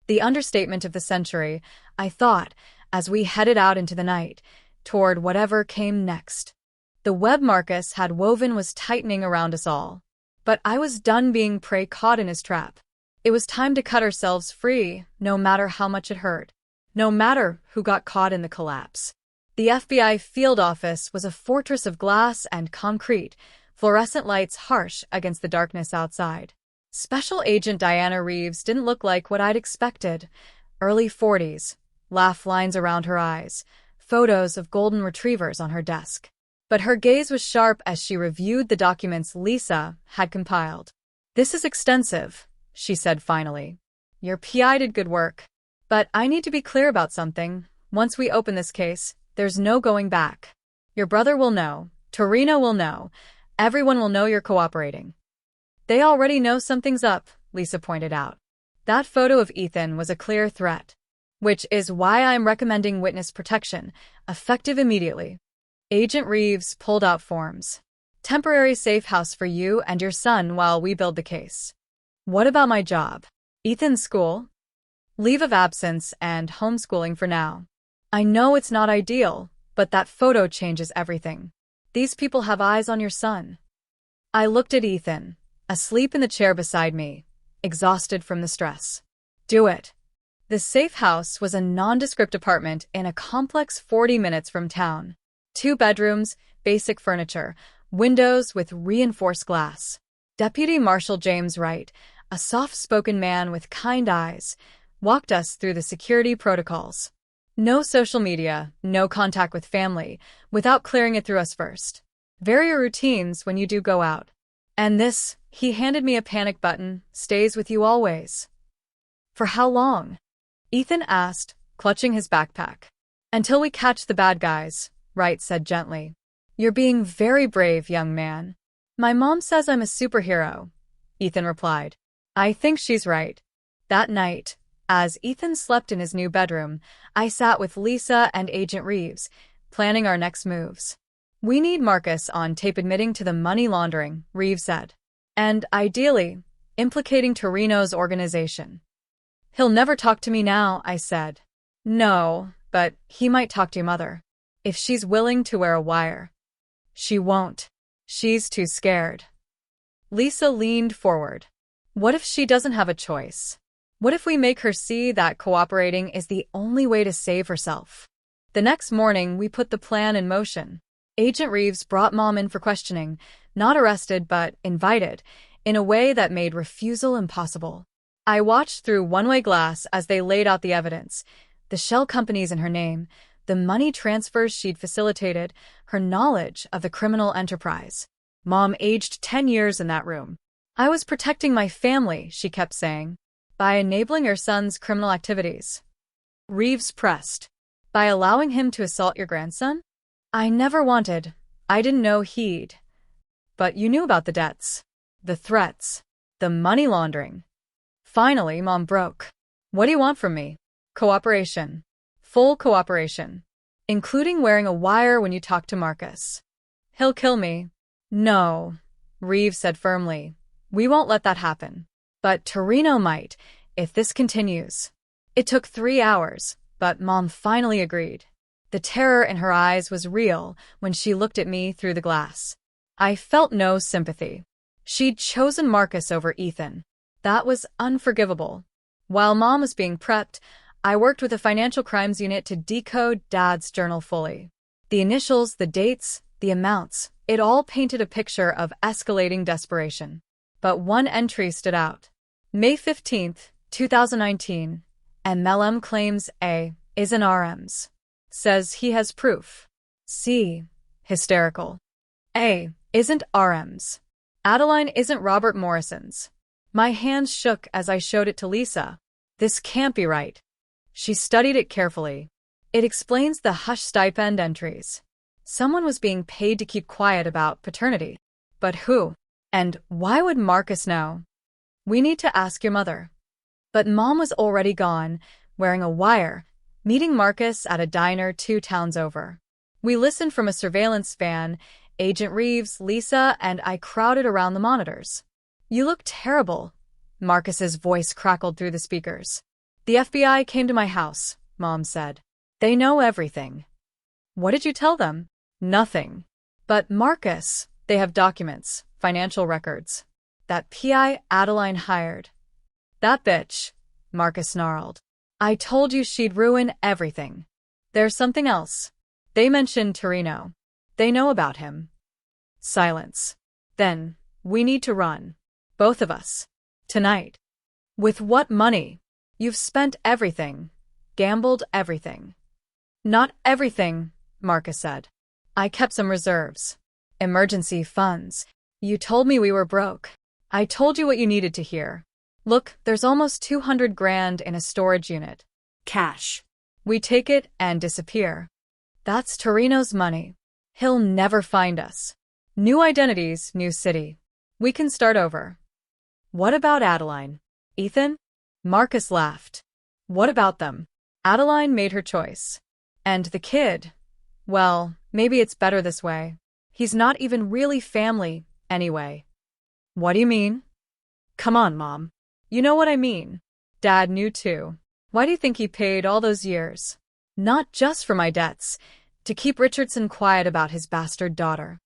The understatement of the century, I thought, as we headed out into the night, toward whatever came next. The web Marcus had woven was tightening around us all. But I was done being prey caught in his trap. It was time to cut ourselves free, no matter how much it hurt. no matter who got caught in the collapse. The FBI field office was a fortress of glass and concrete, fluorescent lights harsh against the darkness outside. Special Agent Diana Reeves didn't look like what I'd expected. Early 40s, laugh lines around her eyes, photos of golden retrievers on her desk. But her gaze was sharp as she reviewed the documents Lisa had compiled. "This is extensive," she said finally. "Your PI did good work. But I need to be clear about something. Once we open this case, there's no going back. Your brother will know, Torino will know, everyone will know you're cooperating." "They already know something's up," Lisa pointed out. "That photo of Ethan was a clear threat. Which is why I'm recommending witness protection, effective immediately." Agent Reeves pulled out forms. "Temporary safe house for you and your son while we build the case." "What about my job? Ethan's school?" "Leave of absence and homeschooling for now." "I know it's not ideal, but that photo changes everything. These people have eyes on your son." I looked at Ethan, asleep in the chair beside me, exhausted from the stress. "Do it." The safe house was a nondescript apartment in a complex 40 minutes from town. 2 bedrooms, basic furniture, windows with reinforced glass. Deputy Marshal James Wright, a soft-spoken man with kind eyes, walked us through the security protocols. No social media, no contact with family, without clearing it through us first. Vary your routines when you do go out. And this, he handed me a panic button, stays with you always. "For how long?" Ethan asked, clutching his backpack. "Until we catch the bad guys," Wright said gently. "You're being very brave, young man." "My mom says I'm a superhero," Ethan replied. "I think she's right." That night, as Ethan slept in his new bedroom, I sat with Lisa and Agent Reeves, planning our next moves. "We need Marcus on tape admitting to the money laundering," Reeves said. "And, ideally, implicating Torino's organization." "He'll never talk to me now," I said. "No, but he might talk to your mother. If she's willing to wear a wire." "She won't. She's too scared." Lisa leaned forward. "What if she doesn't have a choice? What if we make her see that cooperating is the only way to save herself?" The next morning, we put the plan in motion. Agent Reeves brought Mom in for questioning, not arrested but invited, in a way that made refusal impossible. I watched through one-way glass as they laid out the evidence, the shell companies in her name, the money transfers she'd facilitated, her knowledge of the criminal enterprise. Mom aged 10 years in that room. "I was protecting my family," she kept saying, "by enabling your son's criminal activities." Reeves pressed. "By allowing him to assault your grandson?" "I never wanted. I didn't know he'd." "But you knew about the debts, the threats, the money laundering." Finally, Mom broke. "What do you want from me?" "Cooperation. Full cooperation. Including wearing a wire when you talk to Marcus." "He'll kill me." "No," Reeves said firmly. "We won't let that happen. But Torino might, if this continues." It took 3 hours, but Mom finally agreed. The terror in her eyes was real when she looked at me through the glass. I felt no sympathy. She'd chosen Marcus over Ethan. That was unforgivable. While Mom was being prepped, I worked with the financial crimes unit to decode Dad's journal fully. The initials, the dates, the amounts, it all painted a picture of escalating desperation. But one entry stood out. May 15, 2019, MLM claims A is an RM's. Says he has proof. C. Hysterical. A isn't RM's. Adeline isn't Robert Morrison's. My hands shook as I showed it to Lisa. This can't be right. She studied it carefully. It explains the hush stipend entries. Someone was being paid to keep quiet about paternity. But who? And why would Marcus know? "We need to ask your mother." But Mom was already gone, wearing a wire, meeting Marcus at a diner 2 towns over. We listened from a surveillance van. Agent Reeves, Lisa, and I crowded around the monitors. "You look terrible," Marcus's voice crackled through the speakers. "The FBI came to my house," Mom said. "They know everything." "What did you tell them?" "Nothing." "But Marcus, they have documents, financial records. That PI Adeline hired." "That bitch," Marcus snarled. I told you she'd ruin everything. There's something else. They mentioned Torino. They know about him. Silence. Then, we need to run. Both of us. Tonight. With what money? You've spent everything. Gambled everything. Not everything, Marcus said. I kept some reserves. Emergency funds. You told me we were broke. I told you what you needed to hear. Look, there's almost 200 grand in a storage unit.
Cash.
We take it and disappear. That's Torino's money. He'll never find us. New identities, new city. We can start over. What about Adeline? Ethan? Marcus laughed. What about them? Adeline made her choice. And the kid? Well, maybe it's better this way. He's not even really family, anyway. What do you mean? Come on, Mom. You know what I mean. Dad knew too. Why do you think he paid all those years? Not just for my debts, to keep Richardson quiet about his bastard daughter.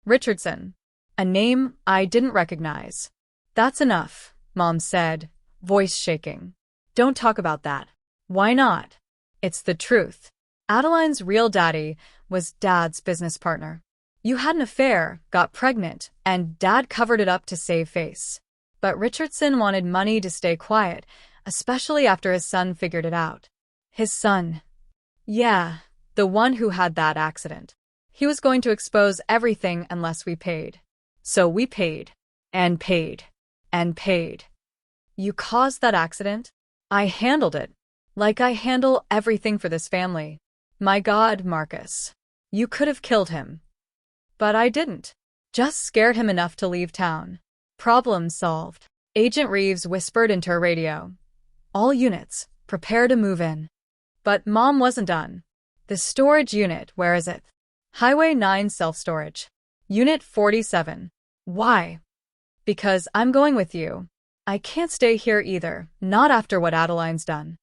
Richardson. A name I didn't recognize. That's enough, Mom said, voice shaking. Don't talk about that. Why not? It's the truth. Adeline's real daddy was Dad's business partner. You had an affair, got pregnant, and Dad covered it up to save face. But Richardson wanted money to stay quiet, especially after his son figured it out. His son. Yeah, the one who had that accident. He was going to expose everything unless we paid. So we paid. And paid. And paid. You caused that accident? I handled it. Like I handle everything for this family. My God, Marcus. You could have killed him. But I didn't. Just scared him enough to leave town. Problem solved. Agent Reeves whispered into her radio. All units, prepare to move in. But Mom wasn't done. The storage unit, where is it? Highway 9 self-storage. Unit 47. Why? Because I'm going with you. I can't stay here either, not after what Adeline's done.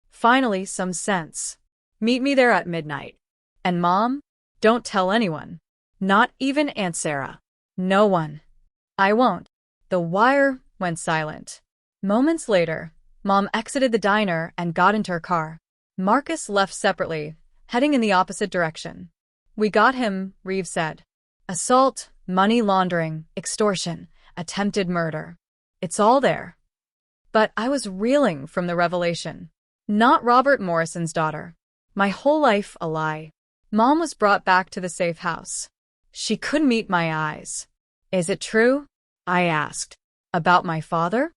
Finally, some sense. Meet me there at midnight. And Mom? Don't tell anyone. Not even Aunt Sarah. No one. I won't. The wire went silent. Moments later, Mom exited the diner and got into her car. Marcus left separately, heading in the opposite direction. We got him, Reeves said. Assault, money laundering, extortion, attempted murder. It's all there. But I was reeling from the revelation. Not Robert Morrison's daughter. My whole life a lie. Mom was brought back to the safe house. She couldn't meet my eyes. Is it true? I asked. About my father?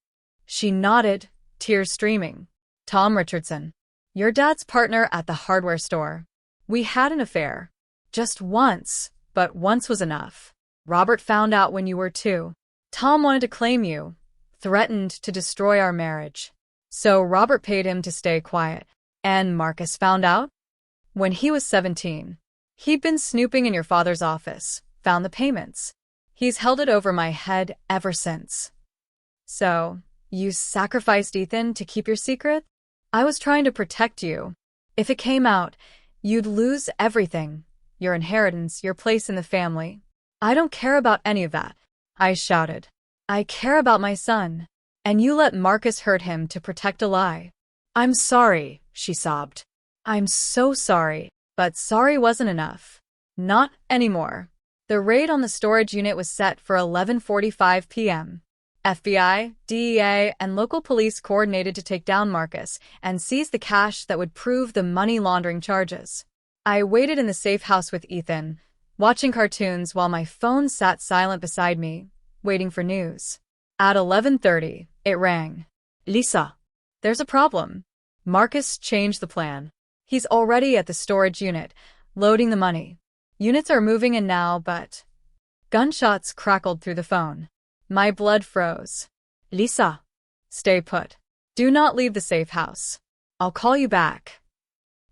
She nodded, tears streaming. Tom Richardson. Your dad's partner at the hardware store. We had an affair. Just once, but once was enough. Robert found out when you were 2. Tom wanted to claim you, threatened to destroy our marriage. So Robert paid him to stay quiet. And Marcus found out? When he was 17. He'd been snooping in your father's office, found the payments. He's held it over my head ever since. So, you sacrificed Ethan to keep your secret? I was trying to protect you. If it came out, you'd lose everything. Your inheritance, your place in the family. I don't care about any of that, I shouted. I care about my son. And you let Marcus hurt him to protect a lie. I'm sorry, she sobbed. I'm so sorry, but sorry wasn't enough. Not anymore. The raid on the storage unit was set for 11:45 p.m. FBI, DEA, and local police coordinated to take down Marcus and seize the cash that would prove the money laundering charges. I waited in the safe house with Ethan, watching cartoons while my phone sat silent beside me, waiting for news. At 11:30, it rang. Lisa. There's a problem. Marcus changed the plan. He's already at the storage unit, loading the money. Units are moving in now, but... Gunshots crackled through the phone. My blood froze. Lisa. Stay put. Do not leave the safe house. I'll call you back.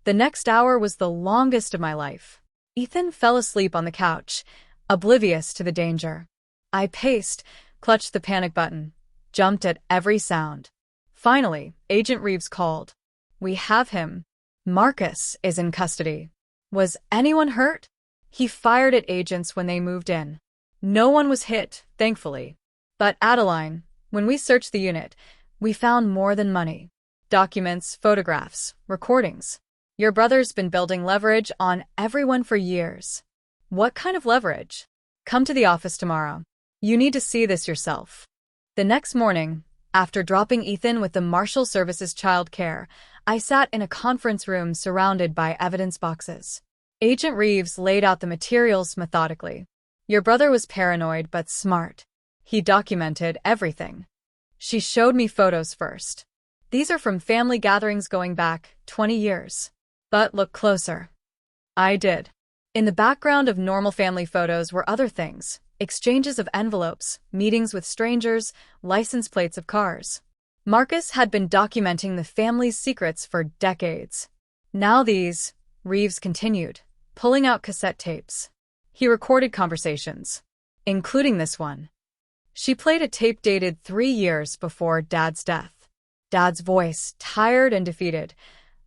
The next hour was the longest of my life. Ethan fell asleep on the couch, oblivious to the danger. I paced, clutched the panic button, jumped at every sound. Finally, Agent Reeves called. We have him. Marcus is in custody. Was anyone hurt? He fired at agents when they moved in. No one was hit, thankfully. But Adeline, when we searched the unit, we found more than money. Documents, photographs, recordings. Your brother's been building leverage on everyone for years. What kind of leverage? Come to the office tomorrow. You need to see this yourself. The next morning, after dropping Ethan with the Marshal Service's child care, I sat in a conference room surrounded by evidence boxes. Agent Reeves laid out the materials methodically. Your brother was paranoid but smart. He documented everything. She showed me photos first. These are from family gatherings going back 20 years. But look closer. I did. In the background of normal family photos were other things: exchanges of envelopes, meetings with strangers, license plates of cars. Marcus had been documenting the family's secrets for decades. Now these, Reeves continued, pulling out cassette tapes. He recorded conversations, including this one. She played a tape dated 3 years before Dad's death. Dad's voice, tired and defeated.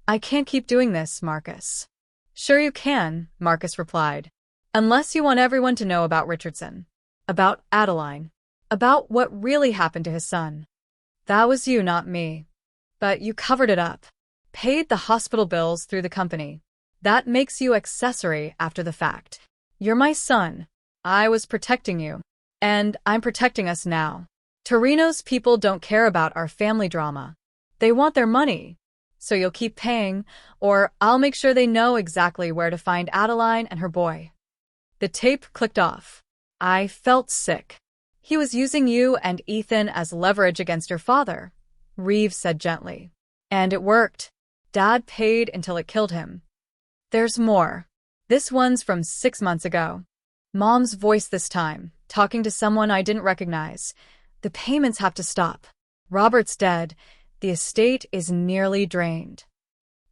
"I can't keep doing this, Marcus." "Sure you can," Marcus replied. "Unless you want everyone to know about Richardson. About Adeline. About what really happened to his son. That was you, not me. But you covered it up. Paid the hospital bills through the company. That makes you accessory after the fact. You're my son. I was protecting you. And I'm protecting us now. Torino's people don't care about our family drama. They want their money. So you'll keep paying, or I'll make sure they know exactly where to find Adeline and her boy." The tape clicked off. I felt sick. "He was using you and Ethan as leverage against your father," Reeves said gently. "And it worked. Dad paid until it killed him." "There's more. This one's from 6 months ago. Mom's voice this time, talking to someone I didn't recognize. The payments have to stop. Robert's dead. The estate is nearly drained."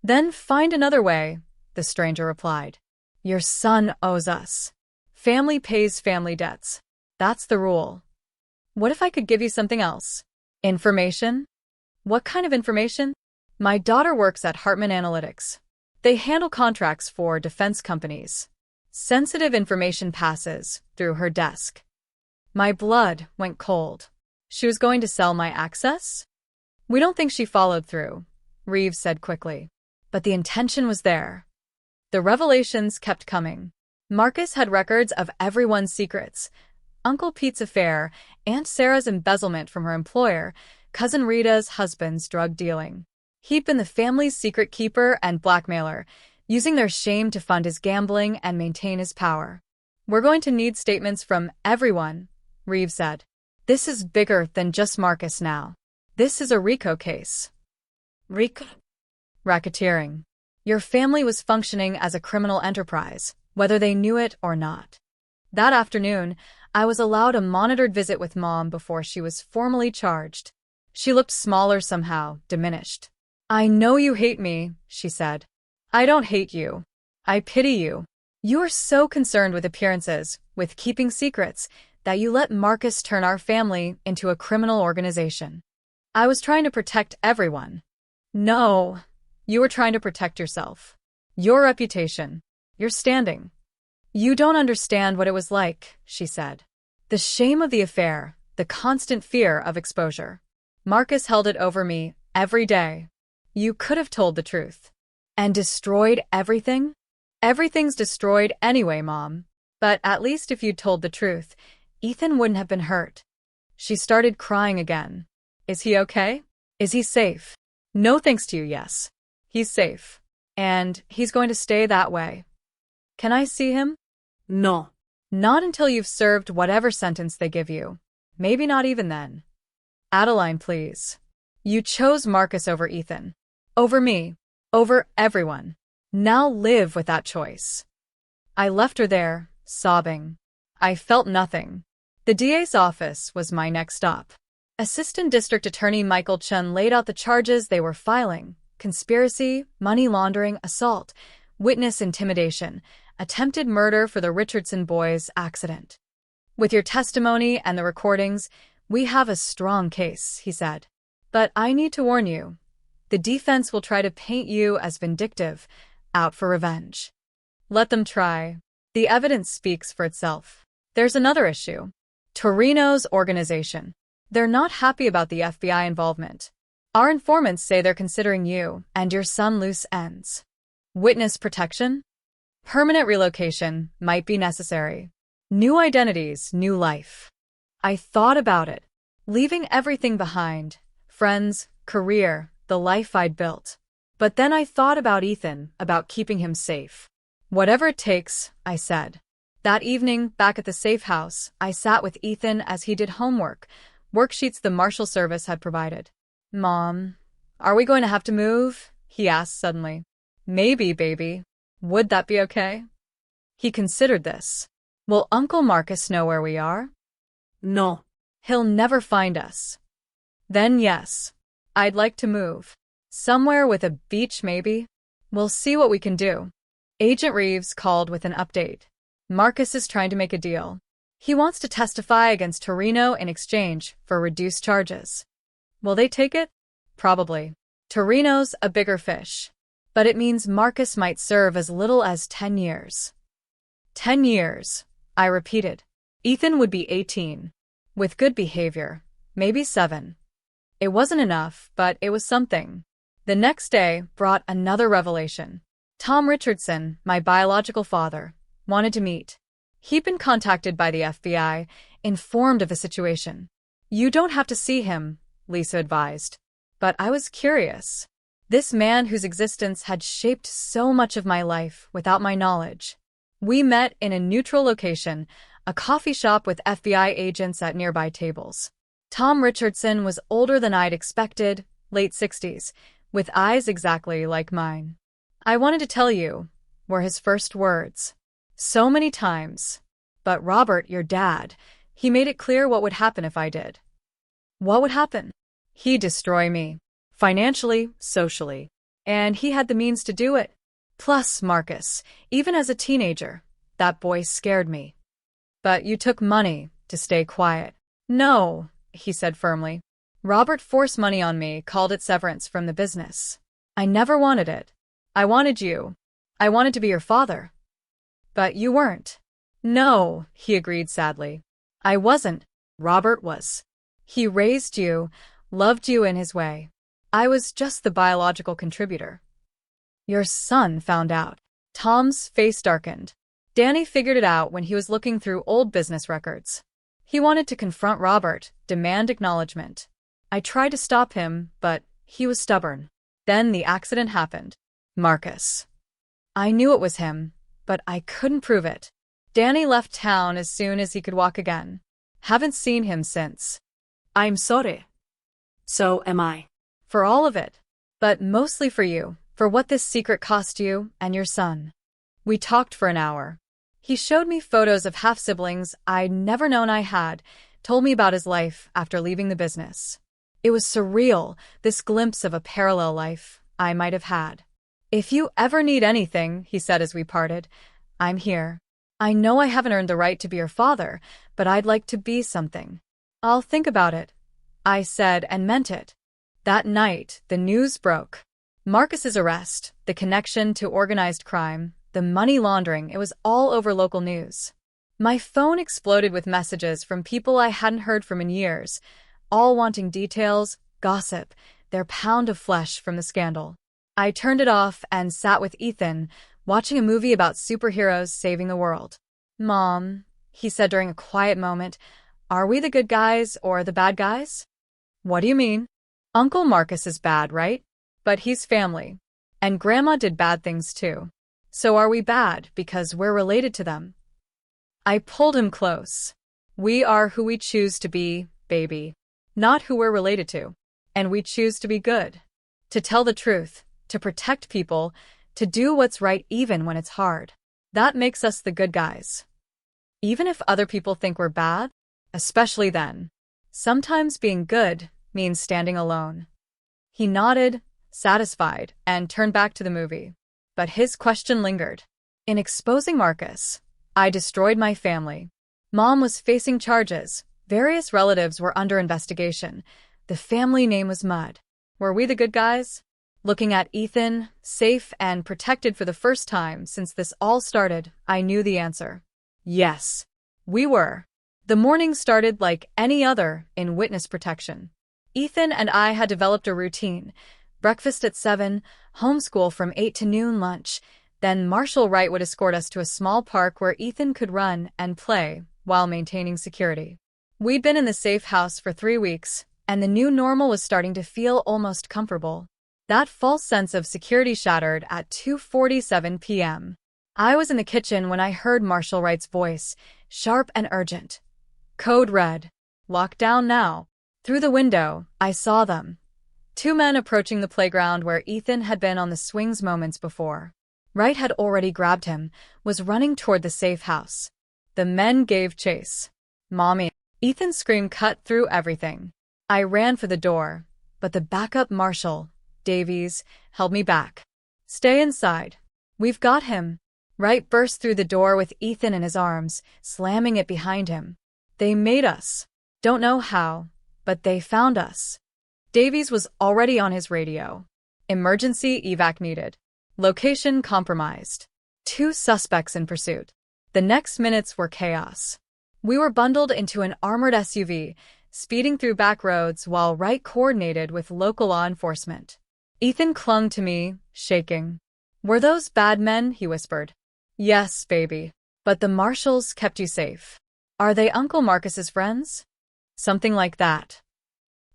"Then find another way," the stranger replied. "Your son owes us. Family pays family debts. That's the rule." "What if I could give you something else? Information?" "What kind of information?" "My daughter works at Hartman Analytics. They handle contracts for defense companies. Sensitive information passes through her desk." My blood went cold. She was going to sell my access? "We don't think she followed through," Reeves said quickly. But the intention was there. The revelations kept coming. Marcus had records of everyone's secrets: Uncle Pete's affair, Aunt Sarah's embezzlement from her employer, Cousin Rita's husband's drug dealing. He'd been the family's secret keeper and blackmailer, using their shame to fund his gambling and maintain his power. "We're going to need statements from everyone," Reeves said. "This is bigger than just Marcus now. This is a RICO case." "RICO?" "Racketeering. Your family was functioning as a criminal enterprise, whether they knew it or not." That afternoon, I was allowed a monitored visit with Mom before she was formally charged. She looked smaller somehow, diminished. "I know you hate me," she said. "I don't hate you. I pity you. You are so concerned with appearances, with keeping secrets, that you let Marcus turn our family into a criminal organization. I was trying to protect everyone." "No, you were trying to protect yourself. Your reputation. Your standing." "You don't understand what it was like," she said. "The shame of the affair, the constant fear of exposure. Marcus held it over me every day. You could have told the truth. And destroyed everything? Everything's destroyed anyway, Mom. But at least if you'd told the truth, Ethan wouldn't have been hurt." She started crying again. "Is he okay? Is he safe?" "No thanks to you, yes. He's safe. And he's going to stay that way." "Can I see him?"
"No."
"Not until you've served whatever sentence they give you. Maybe not even then." "Adeline, please. You chose Marcus over Ethan. Over me. Over everyone. Now live with that choice." I left her there, sobbing. I felt nothing. The DA's office was my next stop. Assistant District Attorney Michael Chun laid out the charges they were filing: conspiracy, money laundering, assault, witness intimidation, attempted murder for the Richardson boys' accident. "With your testimony and the recordings, we have a strong case," he said. "But I need to warn you. The defense will try to paint you as vindictive, out for revenge. Let them try. The evidence speaks for itself." There's another issue. Torino's organization. They're not happy about the FBI involvement. Our informants say they're considering you and your son loose ends. Witness protection? Permanent relocation might be necessary. New identities, new life. I thought about it. Leaving everything behind. Friends, career, the life I'd built. But then I thought about Ethan, about keeping him safe. Whatever it takes, I said. That evening, back at the safe house, I sat with Ethan as he did homework, worksheets the Marshal Service had provided. Mom, are we going to have to move? He asked suddenly. Maybe, baby. Would that be okay? He considered this. Will Uncle Marcus know where we are?
No.
He'll never find us. Then yes. I'd like to move. Somewhere with a beach, maybe? We'll see what we can do. Agent Reeves called with an update. Marcus is trying to make a deal. He wants to testify against Torino in exchange for reduced charges. Will they take it? Probably. Torino's a bigger fish. But it means Marcus might serve as little as 10 years. 10 years, I repeated. Ethan would be 18. With good behavior, maybe 7. It wasn't enough, but it was something. The next day brought another revelation. Tom Richardson, my biological father, wanted to meet. He'd been contacted by the FBI, informed of the situation. You don't have to see him, Lisa advised. But I was curious. This man whose existence had shaped so much of my life without my knowledge. We met in a neutral location, a coffee shop with FBI agents at nearby tables. Tom Richardson was older than I'd expected, late 60s, with eyes exactly like mine. I wanted to tell you, were his first words. So many times. But Robert, your dad, he made it clear what would happen if I did. What would happen? He'd destroy me. Financially, socially. And he had the means to do it. Plus, Marcus, even as a teenager, that boy scared me. But you took money to stay quiet. No, he said firmly. Robert forced money on me, called it severance from the business. I never wanted it. I wanted you. I wanted to be your father. But you weren't. No, he agreed sadly. I wasn't. Robert was. He raised you, loved you in his way. I was just the biological contributor. Your son found out. Tom's face darkened. Danny figured it out when he was looking through old business records. He wanted to confront Robert, demand acknowledgement. I tried to stop him, but he was stubborn. Then the accident happened. Marcus. I knew it was him, but I couldn't prove it. Danny left town as soon as he could walk again. Haven't seen him since.
I'm sorry. So am I.
For all of it. But mostly for you, for what this secret cost you and your son. We talked for an hour. He showed me photos of half-siblings I'd never known I had, told me about his life after leaving the business. It was surreal, this glimpse of a parallel life I might have had. If you ever need anything, he said as we parted, I'm here. I know I haven't earned the right to be your father, but I'd like to be something. I'll think about it, I said and meant it. That night, the news broke. Marcus's arrest, the connection to organized crime, the money laundering, it was all over local news. My phone exploded with messages from people I hadn't heard from in years, all wanting details, gossip, their pound of flesh from the scandal. I turned it off and sat with Ethan, watching a movie about superheroes saving the world. Mom, he said during a quiet moment, are we the good guys or the bad guys? What do you mean? Uncle Marcus is bad, right? But he's family. And Grandma did bad things too. So are we bad because we're related to them? I pulled him close. We are who we choose to be, baby. Not who we're related to. And we choose to be good. To tell the truth. To protect people. To do what's right even when it's hard. That makes us the good guys. Even if other people think we're bad, especially then. Sometimes being good means standing alone. He nodded, satisfied, and turned back to the movie. But his question lingered. In exposing Marcus, I destroyed my family. Mom was facing charges. Various relatives were under investigation. The family name was mud. Were we the good guys? Looking at Ethan, safe and protected for the first time since this all started, I knew the answer. Yes, we were. The morning started like any other in witness protection. Ethan and I had developed a routine. Breakfast at 7, homeschool from 8 to noon lunch. Then Marshall Wright would escort us to a small park where Ethan could run and play while maintaining security. We'd been in the safe house for 3 weeks, and the new normal was starting to feel almost comfortable. That false sense of security shattered at 2:47 p.m. I was in the kitchen when I heard Marshall Wright's voice, sharp and urgent. Code red. Lock down now. Through the window, I saw them. 2 men approaching the playground where Ethan had been on the swings moments before. Wright had already grabbed him, was running toward the safe house. The men gave chase. Mommy. Ethan's scream cut through everything. I ran for the door, but the backup marshal, Davies, held me back. Stay inside. We've got him. Wright burst through the door with Ethan in his arms, slamming it behind him. They made us. Don't know how, but they found us. Davies was already on his radio. Emergency evac needed. Location compromised. 2 suspects in pursuit. The next minutes were chaos. We were bundled into an armored SUV, speeding through back roads while Wright coordinated with local law enforcement. Ethan clung to me, shaking. Were those bad men? He whispered. Yes, baby. But the marshals kept you safe. Are they Uncle Marcus's friends? Something like that.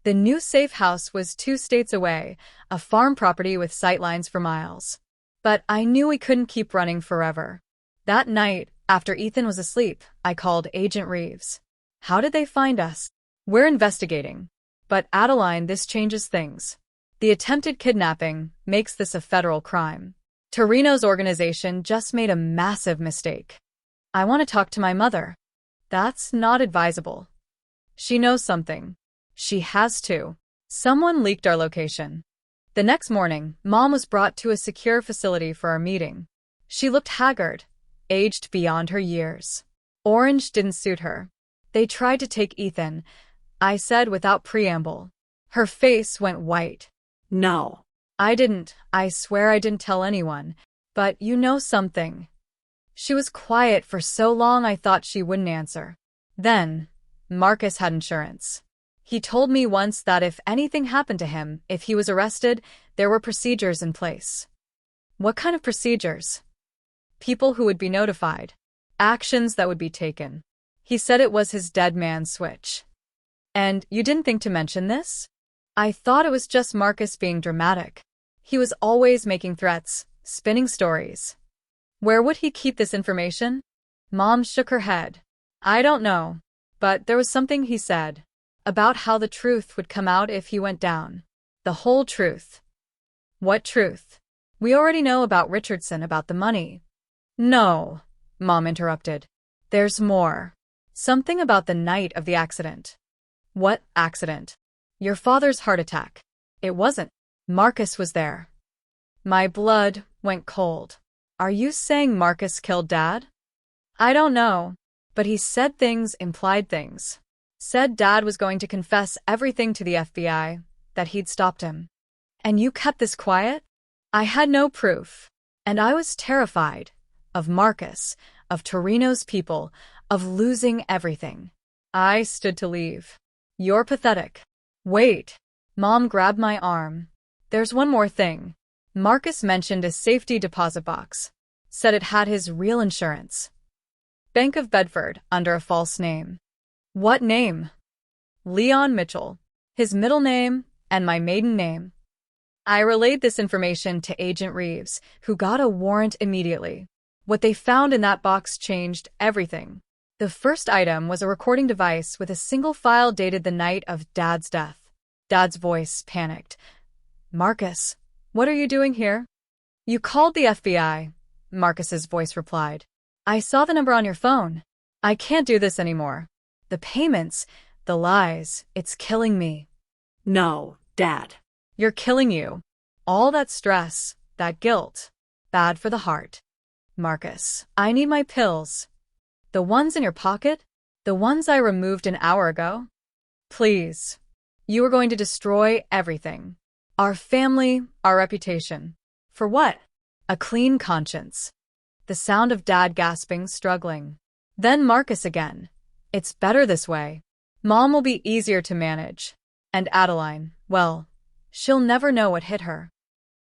The new safe house was 2 states away, a farm property with sightlines for miles. But I knew we couldn't keep running forever. That night, after Ethan was asleep, I called Agent Reeves. How did they find us? We're investigating. But Adeline, this changes things. The attempted kidnapping makes this a federal crime. Torino's organization just made a massive mistake. I want to talk to my mother. That's not advisable. She knows something. She has to. Someone leaked our location. The next morning, Mom was brought to a secure facility for our meeting. She looked haggard, aged beyond her years. Orange didn't suit her. They tried to take Ethan, I said without preamble. Her face went white.
No.
I didn't. I swear I didn't tell anyone. But you know something. She was quiet for so long I thought she wouldn't answer. Then, Marcus had insurance. He told me once that if anything happened to him, if he was arrested, there were procedures in place. What kind of procedures? People who would be notified. Actions that would be taken. He said it was his dead man switch. And you didn't think to mention this? I thought it was just Marcus being dramatic. He was always making threats, spinning stories. Where would he keep this information? Mom shook her head. I don't know. But there was something he said. About how the truth would come out if he went down. The whole truth. What truth? We already know about Richardson, about the money. No, Mom interrupted. There's more. Something about the night of the accident. What accident? Your father's heart attack. It wasn't. Marcus was there. My blood went cold. Are you saying Marcus killed Dad? I don't know. But he said things, implied things. Said Dad was going to confess everything to the FBI, that he'd stopped him. And you kept this quiet? I had no proof. And I was terrified. Of Marcus, of Torino's people, of losing everything. I stood to leave. You're pathetic. Wait. Mom grabbed my arm. There's one more thing. Marcus mentioned a safety deposit box. Said it had his real insurance. Bank of Bedford, under a false name. What name? Leon Mitchell. His middle name and my maiden name. I relayed this information to Agent Reeves, who got a warrant immediately. What they found in that box changed everything. The first item was a recording device with a single file dated the night of Dad's death. Dad's voice panicked. Marcus, what are you doing here? You called the FBI, Marcus's voice replied. I saw the number on your phone. I can't do this anymore. The payments, the lies, it's killing me.
No, Dad.
You're killing you. All that stress, that guilt, bad for the heart. Marcus, I need my pills. The ones in your pocket? The ones I removed an hour ago? Please. You are going to destroy everything. Our family, our reputation. For what? A clean conscience. The sound of Dad gasping, struggling. Then Marcus again. It's better this way. Mom will be easier to manage. And Adeline, well, she'll never know what hit her.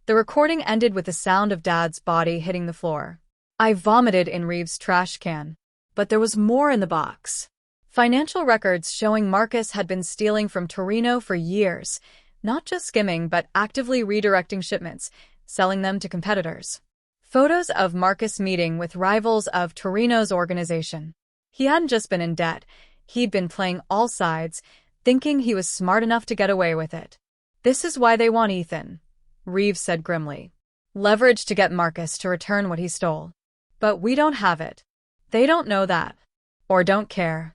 The recording ended with the sound of Dad's body hitting the floor. I vomited in Reeves' trash can.
But there was more in the box.
Financial records showing Marcus had been stealing from Torino for years, not just skimming but actively redirecting shipments, selling them to competitors. Photos of Marcus meeting with rivals of Torino's organization. He hadn't just been in debt, he'd been playing all sides, thinking he was smart enough to get away with it. This is why they want Ethan, Reeves said grimly. Leverage to get Marcus to return what he stole. But we don't have it. They don't know that. Or don't care.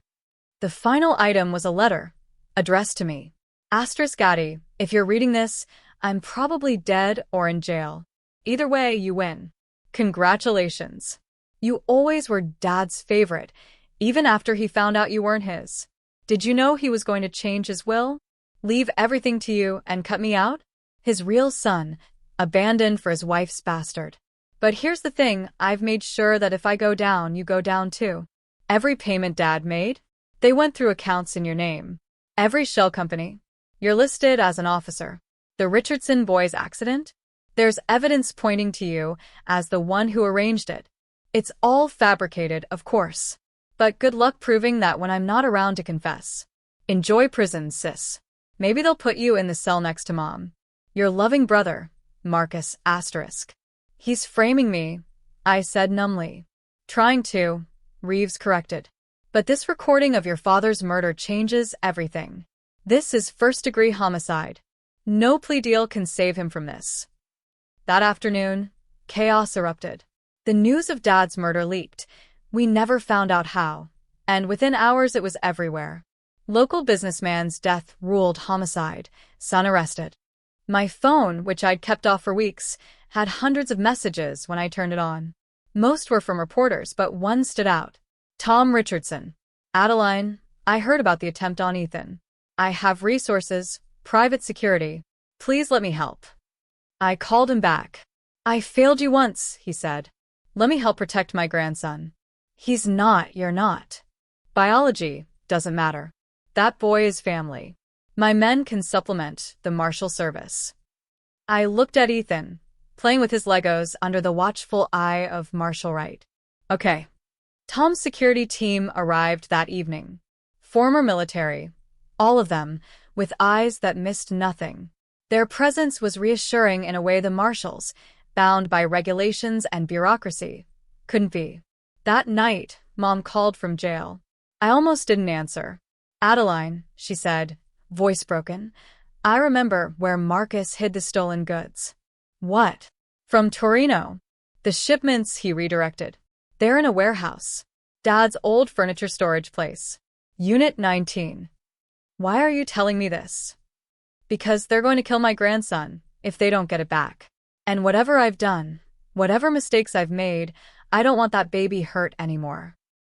The final item was a letter, addressed to me. Addy, if you're reading this, I'm probably dead or in jail. Either way, you win. Congratulations. You always were Dad's favorite, even after he found out you weren't his. Did you know he was going to change his will? Leave everything to you and cut me out? His real son, abandoned for his wife's bastard. But here's the thing, I've made sure that if I go down, you go down too. Every payment Dad made, they went through accounts in your name. Every shell company. You're listed as an officer. The Richardson boys' accident? There's evidence pointing to you as the one who arranged it. It's all fabricated, of course. But good luck proving that when I'm not around to confess. Enjoy prison, sis. Maybe they'll put you in the cell next to Mom. Your loving brother, Marcus *. He's framing me, I said numbly. Trying to, Reeves corrected. But this recording of your father's murder changes everything. This is first-degree homicide. No plea deal can save him from this. That afternoon, chaos erupted. The news of Dad's murder leaked. We never found out how. And within hours it was everywhere. Local businessman's death ruled homicide, son arrested. My phone, which I'd kept off for weeks, had hundreds of messages when I turned it on. Most were from reporters, but one stood out. Tom Richardson. Adeline, I heard about the attempt on Ethan. I have resources, private security. Please let me help. I called him back. I failed you once, he said. Let me help protect my grandson. He's not, you're not. Biology doesn't matter. That boy is family. My men can supplement the Marshal Service. I looked at Ethan, playing with his Legos under the watchful eye of Marshal Wright. Okay. Tom's security team arrived that evening. Former military, all of them, with eyes that missed nothing. Their presence was reassuring in a way the marshals, bound by regulations and bureaucracy, couldn't be. That night, Mom called from jail. I almost didn't answer. Adeline, she said, voice broken, I remember where Marcus hid the stolen goods. What? From Torino. The shipments he redirected. They're in a warehouse. Dad's old furniture storage place. Unit 19. Why are you telling me this? Because they're going to kill my grandson if they don't get it back. And whatever I've done, whatever mistakes I've made, I don't want that baby hurt anymore.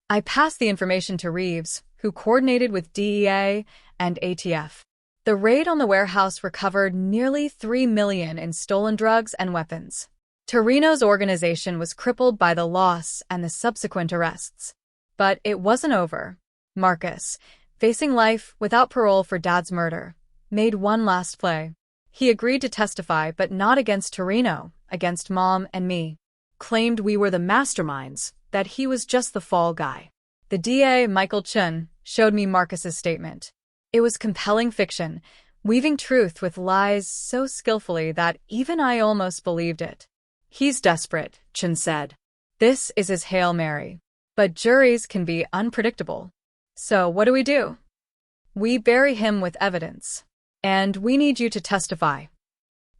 I passed the information to Reeves, who coordinated with DEA and ATF. The raid on the warehouse recovered nearly $3 million in stolen drugs and weapons. Torino's organization was crippled by the loss and the subsequent arrests. But it wasn't over. Marcus, facing life without parole for Dad's murder, made one last play. He agreed to testify, but not against Torino, against Mom and me.
Claimed we were the masterminds, that he was just the fall guy.
The DA, Michael Chun, showed me Marcus's statement. It was compelling fiction, weaving truth with lies so skillfully that even I almost believed it. He's desperate, Chun said. This is his Hail Mary. But juries can be unpredictable. So what do? We bury him with evidence. And we need you to testify.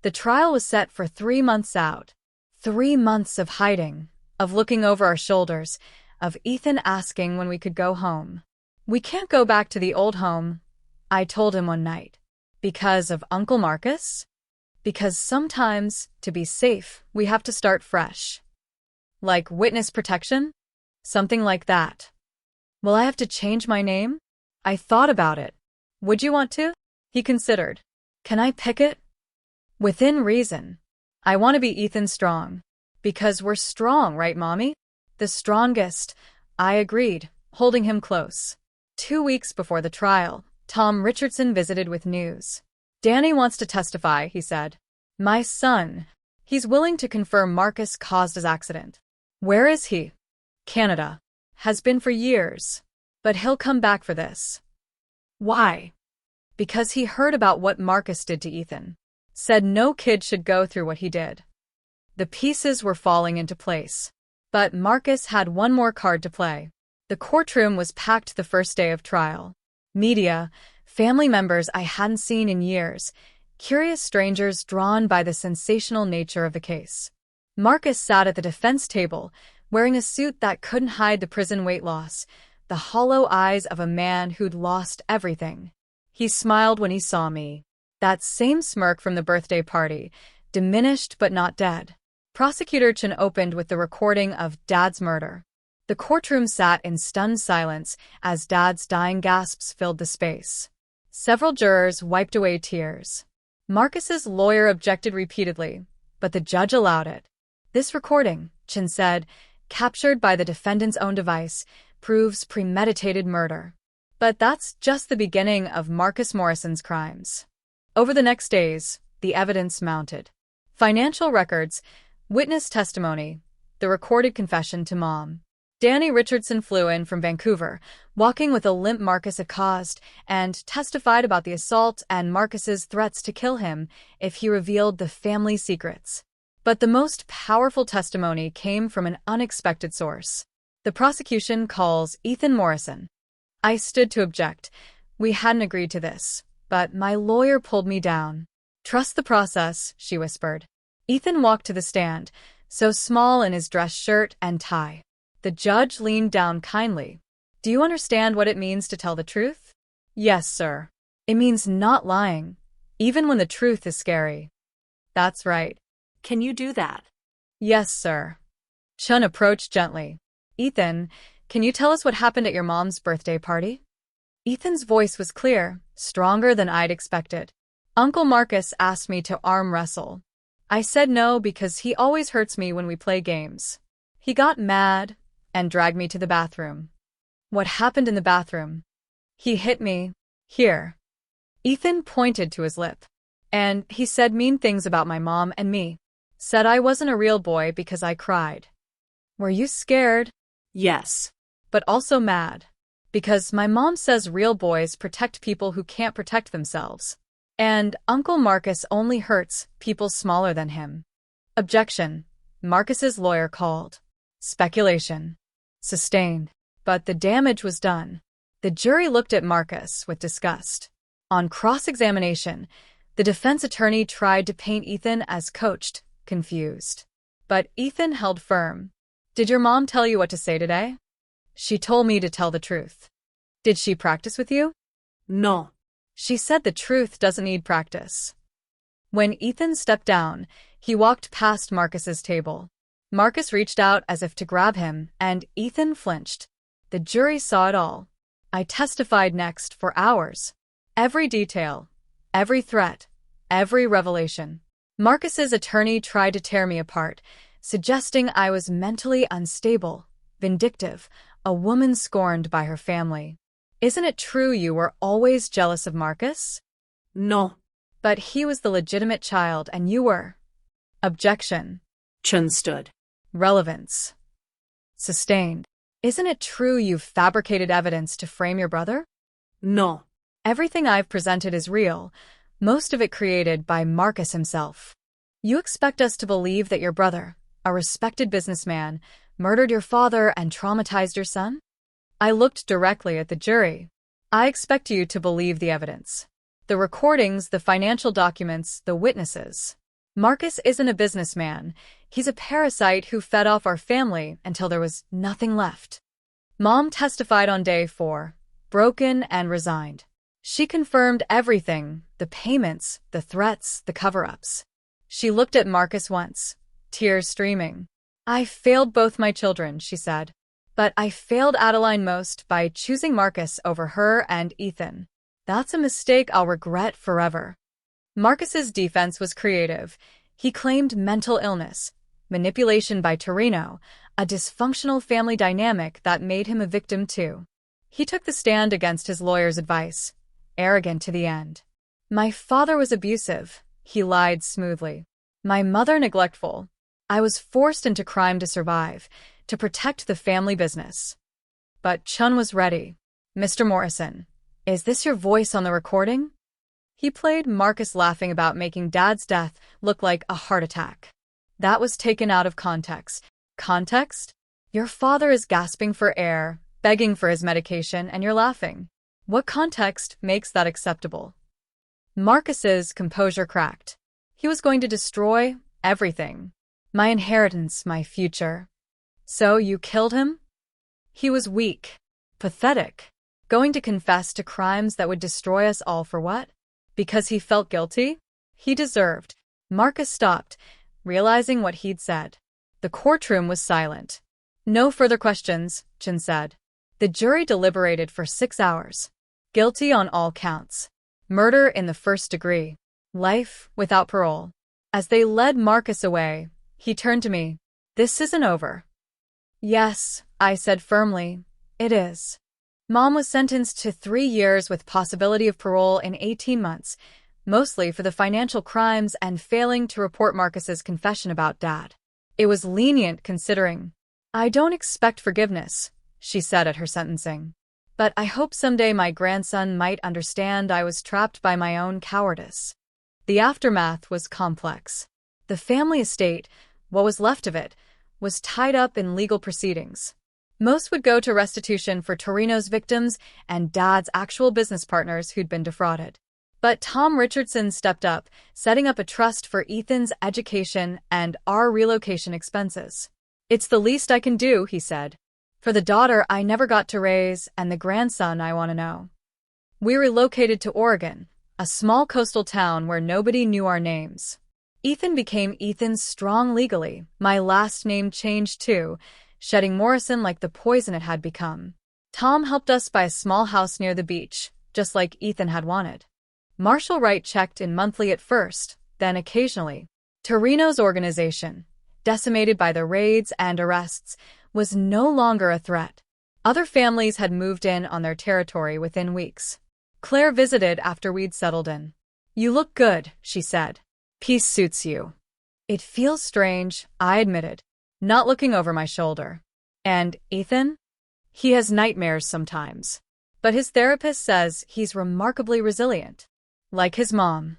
The trial was set for 3 months out. 3 months of hiding, of looking over our shoulders, of Ethan asking when we could go home. We can't go back to the old home, I told him one night. Because of Uncle Marcus? Because sometimes, to be safe, we have to start fresh. Like witness protection? Something like that. Will I have to change my name? I thought about it. Would you want to? He considered. Can I pick it? Within reason. I want to be Ethan Strong. Because we're strong, right, Mommy? The strongest, I agreed, holding him close. 2 weeks before the trial, Tom Richardson visited with news. Danny wants to testify, he said. My son. He's willing to confirm Marcus caused his accident. Where is he? Canada. Has been for years. But he'll come back for this.
Why?
Because he heard about what Marcus did to Ethan. Said no kid should go through what he did. The pieces were falling into place. But Marcus had one more card to play. The courtroom was packed the first day of trial. Media, family members I hadn't seen in years, curious strangers drawn by the sensational nature of the case. Marcus sat at the defense table, wearing a suit that couldn't hide the prison weight loss, the hollow eyes of a man who'd lost everything. He smiled when he saw me. That same smirk from the birthday party, diminished but not dead. Prosecutor Chen opened with the recording of Dad's murder. The courtroom sat in stunned silence as Dad's dying gasps filled the space. Several jurors wiped away tears. Marcus's lawyer objected repeatedly, but the judge allowed it. This recording, Chen said, captured by the defendant's own device, proves premeditated murder. But that's just the beginning of Marcus Morrison's crimes. Over the next days, the evidence mounted. Financial records, witness testimony, the recorded confession to Mom. Danny Richardson flew in from Vancouver, walking with a limp Marcus had caused, and testified about the assault and Marcus's threats to kill him if he revealed the family secrets. But the most powerful testimony came from an unexpected source. The prosecution calls Ethan Morrison. I stood to object. We hadn't agreed to this, but my lawyer pulled me down. Trust the process, she whispered. Ethan walked to the stand, so small in his dress shirt and tie. The judge leaned down kindly. Do you understand what it means to tell the truth? Yes, sir. It means not lying, even when the truth is scary. That's right.
Can you do that?
Yes, sir. Chun approached gently. Ethan, can you tell us what happened at your mom's birthday party? Ethan's voice was clear, stronger than I'd expected. Uncle Marcus asked me to arm wrestle. I said no because he always hurts me when we play games. He got mad and dragged me to the bathroom. What happened in the bathroom? He hit me. Here. Ethan pointed to his lip. And he said mean things about my mom and me. Said I wasn't a real boy because I cried. Were you scared?
Yes.
But also mad. Because my mom says real boys protect people who can't protect themselves. And Uncle Marcus only hurts people smaller than him. Objection. Marcus's lawyer called. Speculation. Sustained. But the damage was done. The jury looked at Marcus with disgust. On cross-examination, the defense attorney tried to paint Ethan as coached, confused. But Ethan held firm. Did your mom tell you what to say today? She told me to tell the truth. Did she practice with you?
No.
She said the truth doesn't need practice. When Ethan stepped down, he walked past Marcus's table. Marcus reached out as if to grab him, and Ethan flinched. The jury saw it all. I testified next for hours. Every detail, every threat, every revelation. Marcus's attorney tried to tear me apart, suggesting I was mentally unstable, vindictive, a woman scorned by her family. Isn't it true you were always jealous of Marcus?
No.
But he was the legitimate child and you were. Objection.
Chun stood.
Relevance. Sustained. Isn't it true you've fabricated evidence to frame your brother?
No.
Everything I've presented is real, most of it created by Marcus himself. You expect us to believe that your brother, a respected businessman, murdered your father and traumatized your son? I looked directly at the jury. I expect you to believe the evidence. The recordings, the financial documents, the witnesses. Marcus isn't a businessman. He's a parasite who fed off our family until there was nothing left. Mom testified on day 4, broken and resigned. She confirmed everything, the payments, the threats, the cover-ups. She looked at Marcus once, tears streaming. I failed both my children, she said. But I failed Adeline most by choosing Marcus over her and Ethan. That's a mistake I'll regret forever. Marcus's defense was creative. He claimed mental illness, manipulation by Torino, a dysfunctional family dynamic that made him a victim too. He took the stand against his lawyer's advice. arrogant to the end. My father was abusive, he lied smoothly. My mother neglectful. I was forced into crime to survive, to protect the family business. But Chun was ready. Mr. Morrison, is this your voice on the recording? He played Marcus laughing about making Dad's death look like a heart attack. That was taken out of context. Context? Your father is gasping for air, begging for his medication, and you're laughing. What context makes that acceptable? Marcus's composure cracked. He was going to destroy everything. My inheritance, my future. So you killed him? He was weak, pathetic, going to confess to crimes that would destroy us all for what? Because he felt guilty? He deserved. Marcus stopped, realizing what he'd said. The courtroom was silent. No further questions, Chin said. The jury deliberated for 6 hours. Guilty on all counts. Murder in the first degree. Life without parole. As they led Marcus away, he turned to me. This isn't over. Yes, I said firmly. It is. Mom was sentenced to 3 years with possibility of parole in 18 months, mostly for the financial crimes and failing to report Marcus's confession about Dad. It was lenient considering. I don't expect forgiveness, she said at her sentencing. But I hope someday my grandson might understand I was trapped by my own cowardice. The aftermath was complex. The family estate, what was left of it, was tied up in legal proceedings. Most would go to restitution for Torino's victims and Dad's actual business partners who'd been defrauded. But Tom Richardson stepped up, setting up a trust for Ethan's education and our relocation expenses. It's the least I can do, he said. For the daughter I never got to raise and the grandson I want to know. We relocated to Oregon, a small coastal town where nobody knew our names. Ethan became Ethan Strong legally. My last name changed too, shedding Morrison like the poison it had become. Tom helped us buy a small house near the beach, just like Ethan had wanted. Marshall Wright checked in monthly at first, then occasionally. Torino's organization, decimated by the raids and arrests, was no longer a threat. Other families had moved in on their territory within weeks. Claire visited after we'd settled in. You look good, she said. Peace suits you. It feels strange, I admitted, not looking over my shoulder. And Ethan? He has nightmares sometimes. But his therapist says he's remarkably resilient. Like his mom.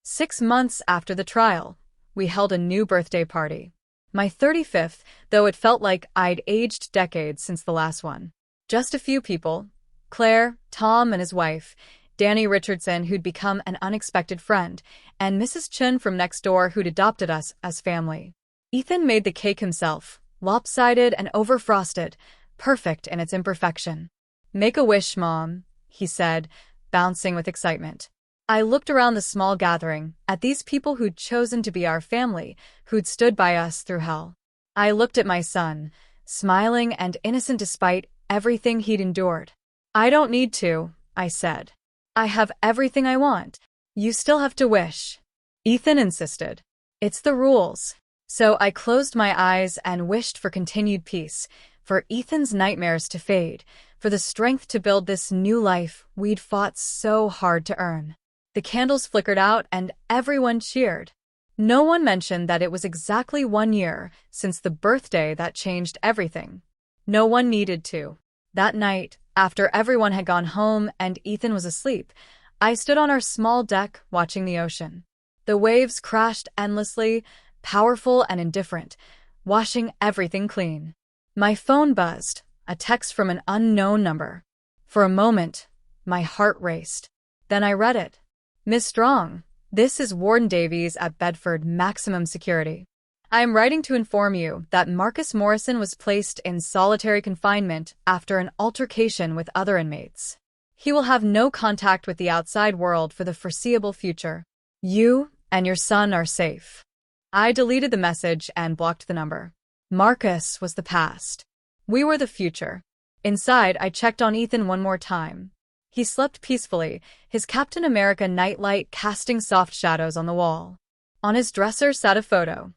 6 months after the trial, we held a new birthday party. My 35th, though it felt like I'd aged decades since the last one. Just a few people. Claire, Tom and his wife, Danny Richardson, who'd become an unexpected friend, and Mrs. Chun from next door who'd adopted us as family. Ethan made the cake himself, lopsided and overfrosted, perfect in its imperfection. Make a wish, Mom, he said, bouncing with excitement. I looked around the small gathering, at these people who'd chosen to be our family, who'd stood by us through hell. I looked at my son, smiling and innocent despite everything he'd endured. I don't need to, I said. I have everything I want. You still have to wish. Ethan insisted. It's the rules. So I closed my eyes and wished for continued peace, for Ethan's nightmares to fade, for the strength to build this new life we'd fought so hard to earn. The candles flickered out and everyone cheered. No one mentioned that it was exactly 1 year since the birthday that changed everything. No one needed to. That night, after everyone had gone home and Ethan was asleep, I stood on our small deck watching the ocean. The waves crashed endlessly, powerful and indifferent, washing everything clean. My phone buzzed, a text from an unknown number. For a moment, my heart raced. Then I read it. Miss Strong, this is Warden Davies at Bedford Maximum Security. I am writing to inform you that Marcus Morrison was placed in solitary confinement after an altercation with other inmates. He will have no contact with the outside world for the foreseeable future. You and your son are safe. I deleted the message and blocked the number. Marcus was the past. We were the future. Inside, I checked on Ethan one more time. He slept peacefully, his Captain America nightlight casting soft shadows on the wall. On his dresser sat a photo.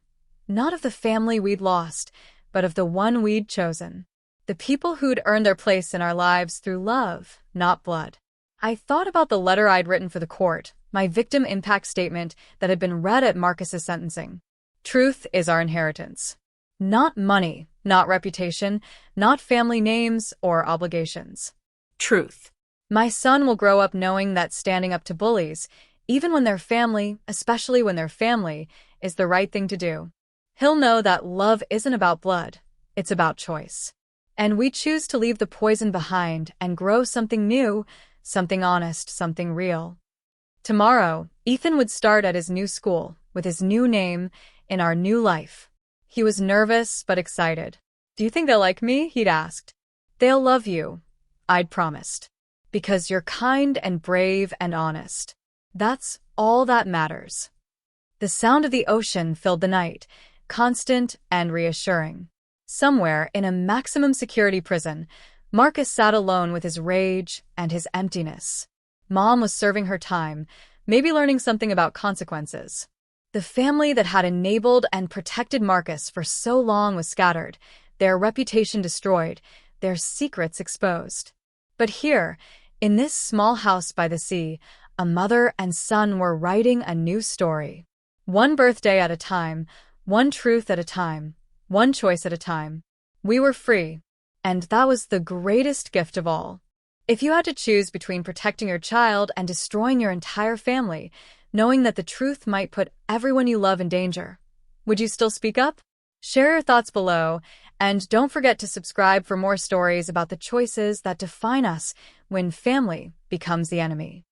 Not of the family we'd lost, but of the one we'd chosen. The people who'd earned their place in our lives through love, not blood. I thought about the letter I'd written for the court, my victim impact statement that had been read at Marcus's sentencing. Truth is our inheritance. Not money, not reputation, not family names or obligations.
Truth.
My son will grow up knowing that standing up to bullies, even when they're family, especially when they're family, is the right thing to do. He'll know that love isn't about blood, it's about choice. And we choose to leave the poison behind and grow something new, something honest, something real. Tomorrow, Ethan would start at his new school, with his new name, in our new life. He was nervous but excited. "Do you think they'll like me?" he'd asked. "They'll love you," I'd promised. "Because you're kind and brave and honest. That's all that matters." The sound of the ocean filled the night, constant and reassuring. Somewhere in a maximum security prison, Marcus sat alone with his rage and his emptiness. Mom was serving her time, maybe learning something about consequences. The family that had enabled and protected Marcus for so long was scattered, their reputation destroyed, their secrets exposed. But here, in this small house by the sea, a mother and son were writing a new story. One birthday at a time, one truth at a time, one choice at a time. We were free, and that was the greatest gift of all. If you had to choose between protecting your child and destroying your entire family, knowing that the truth might put everyone you love in danger, would you still speak up? Share your thoughts below, and don't forget to subscribe for more stories about the choices that define us when family becomes the enemy.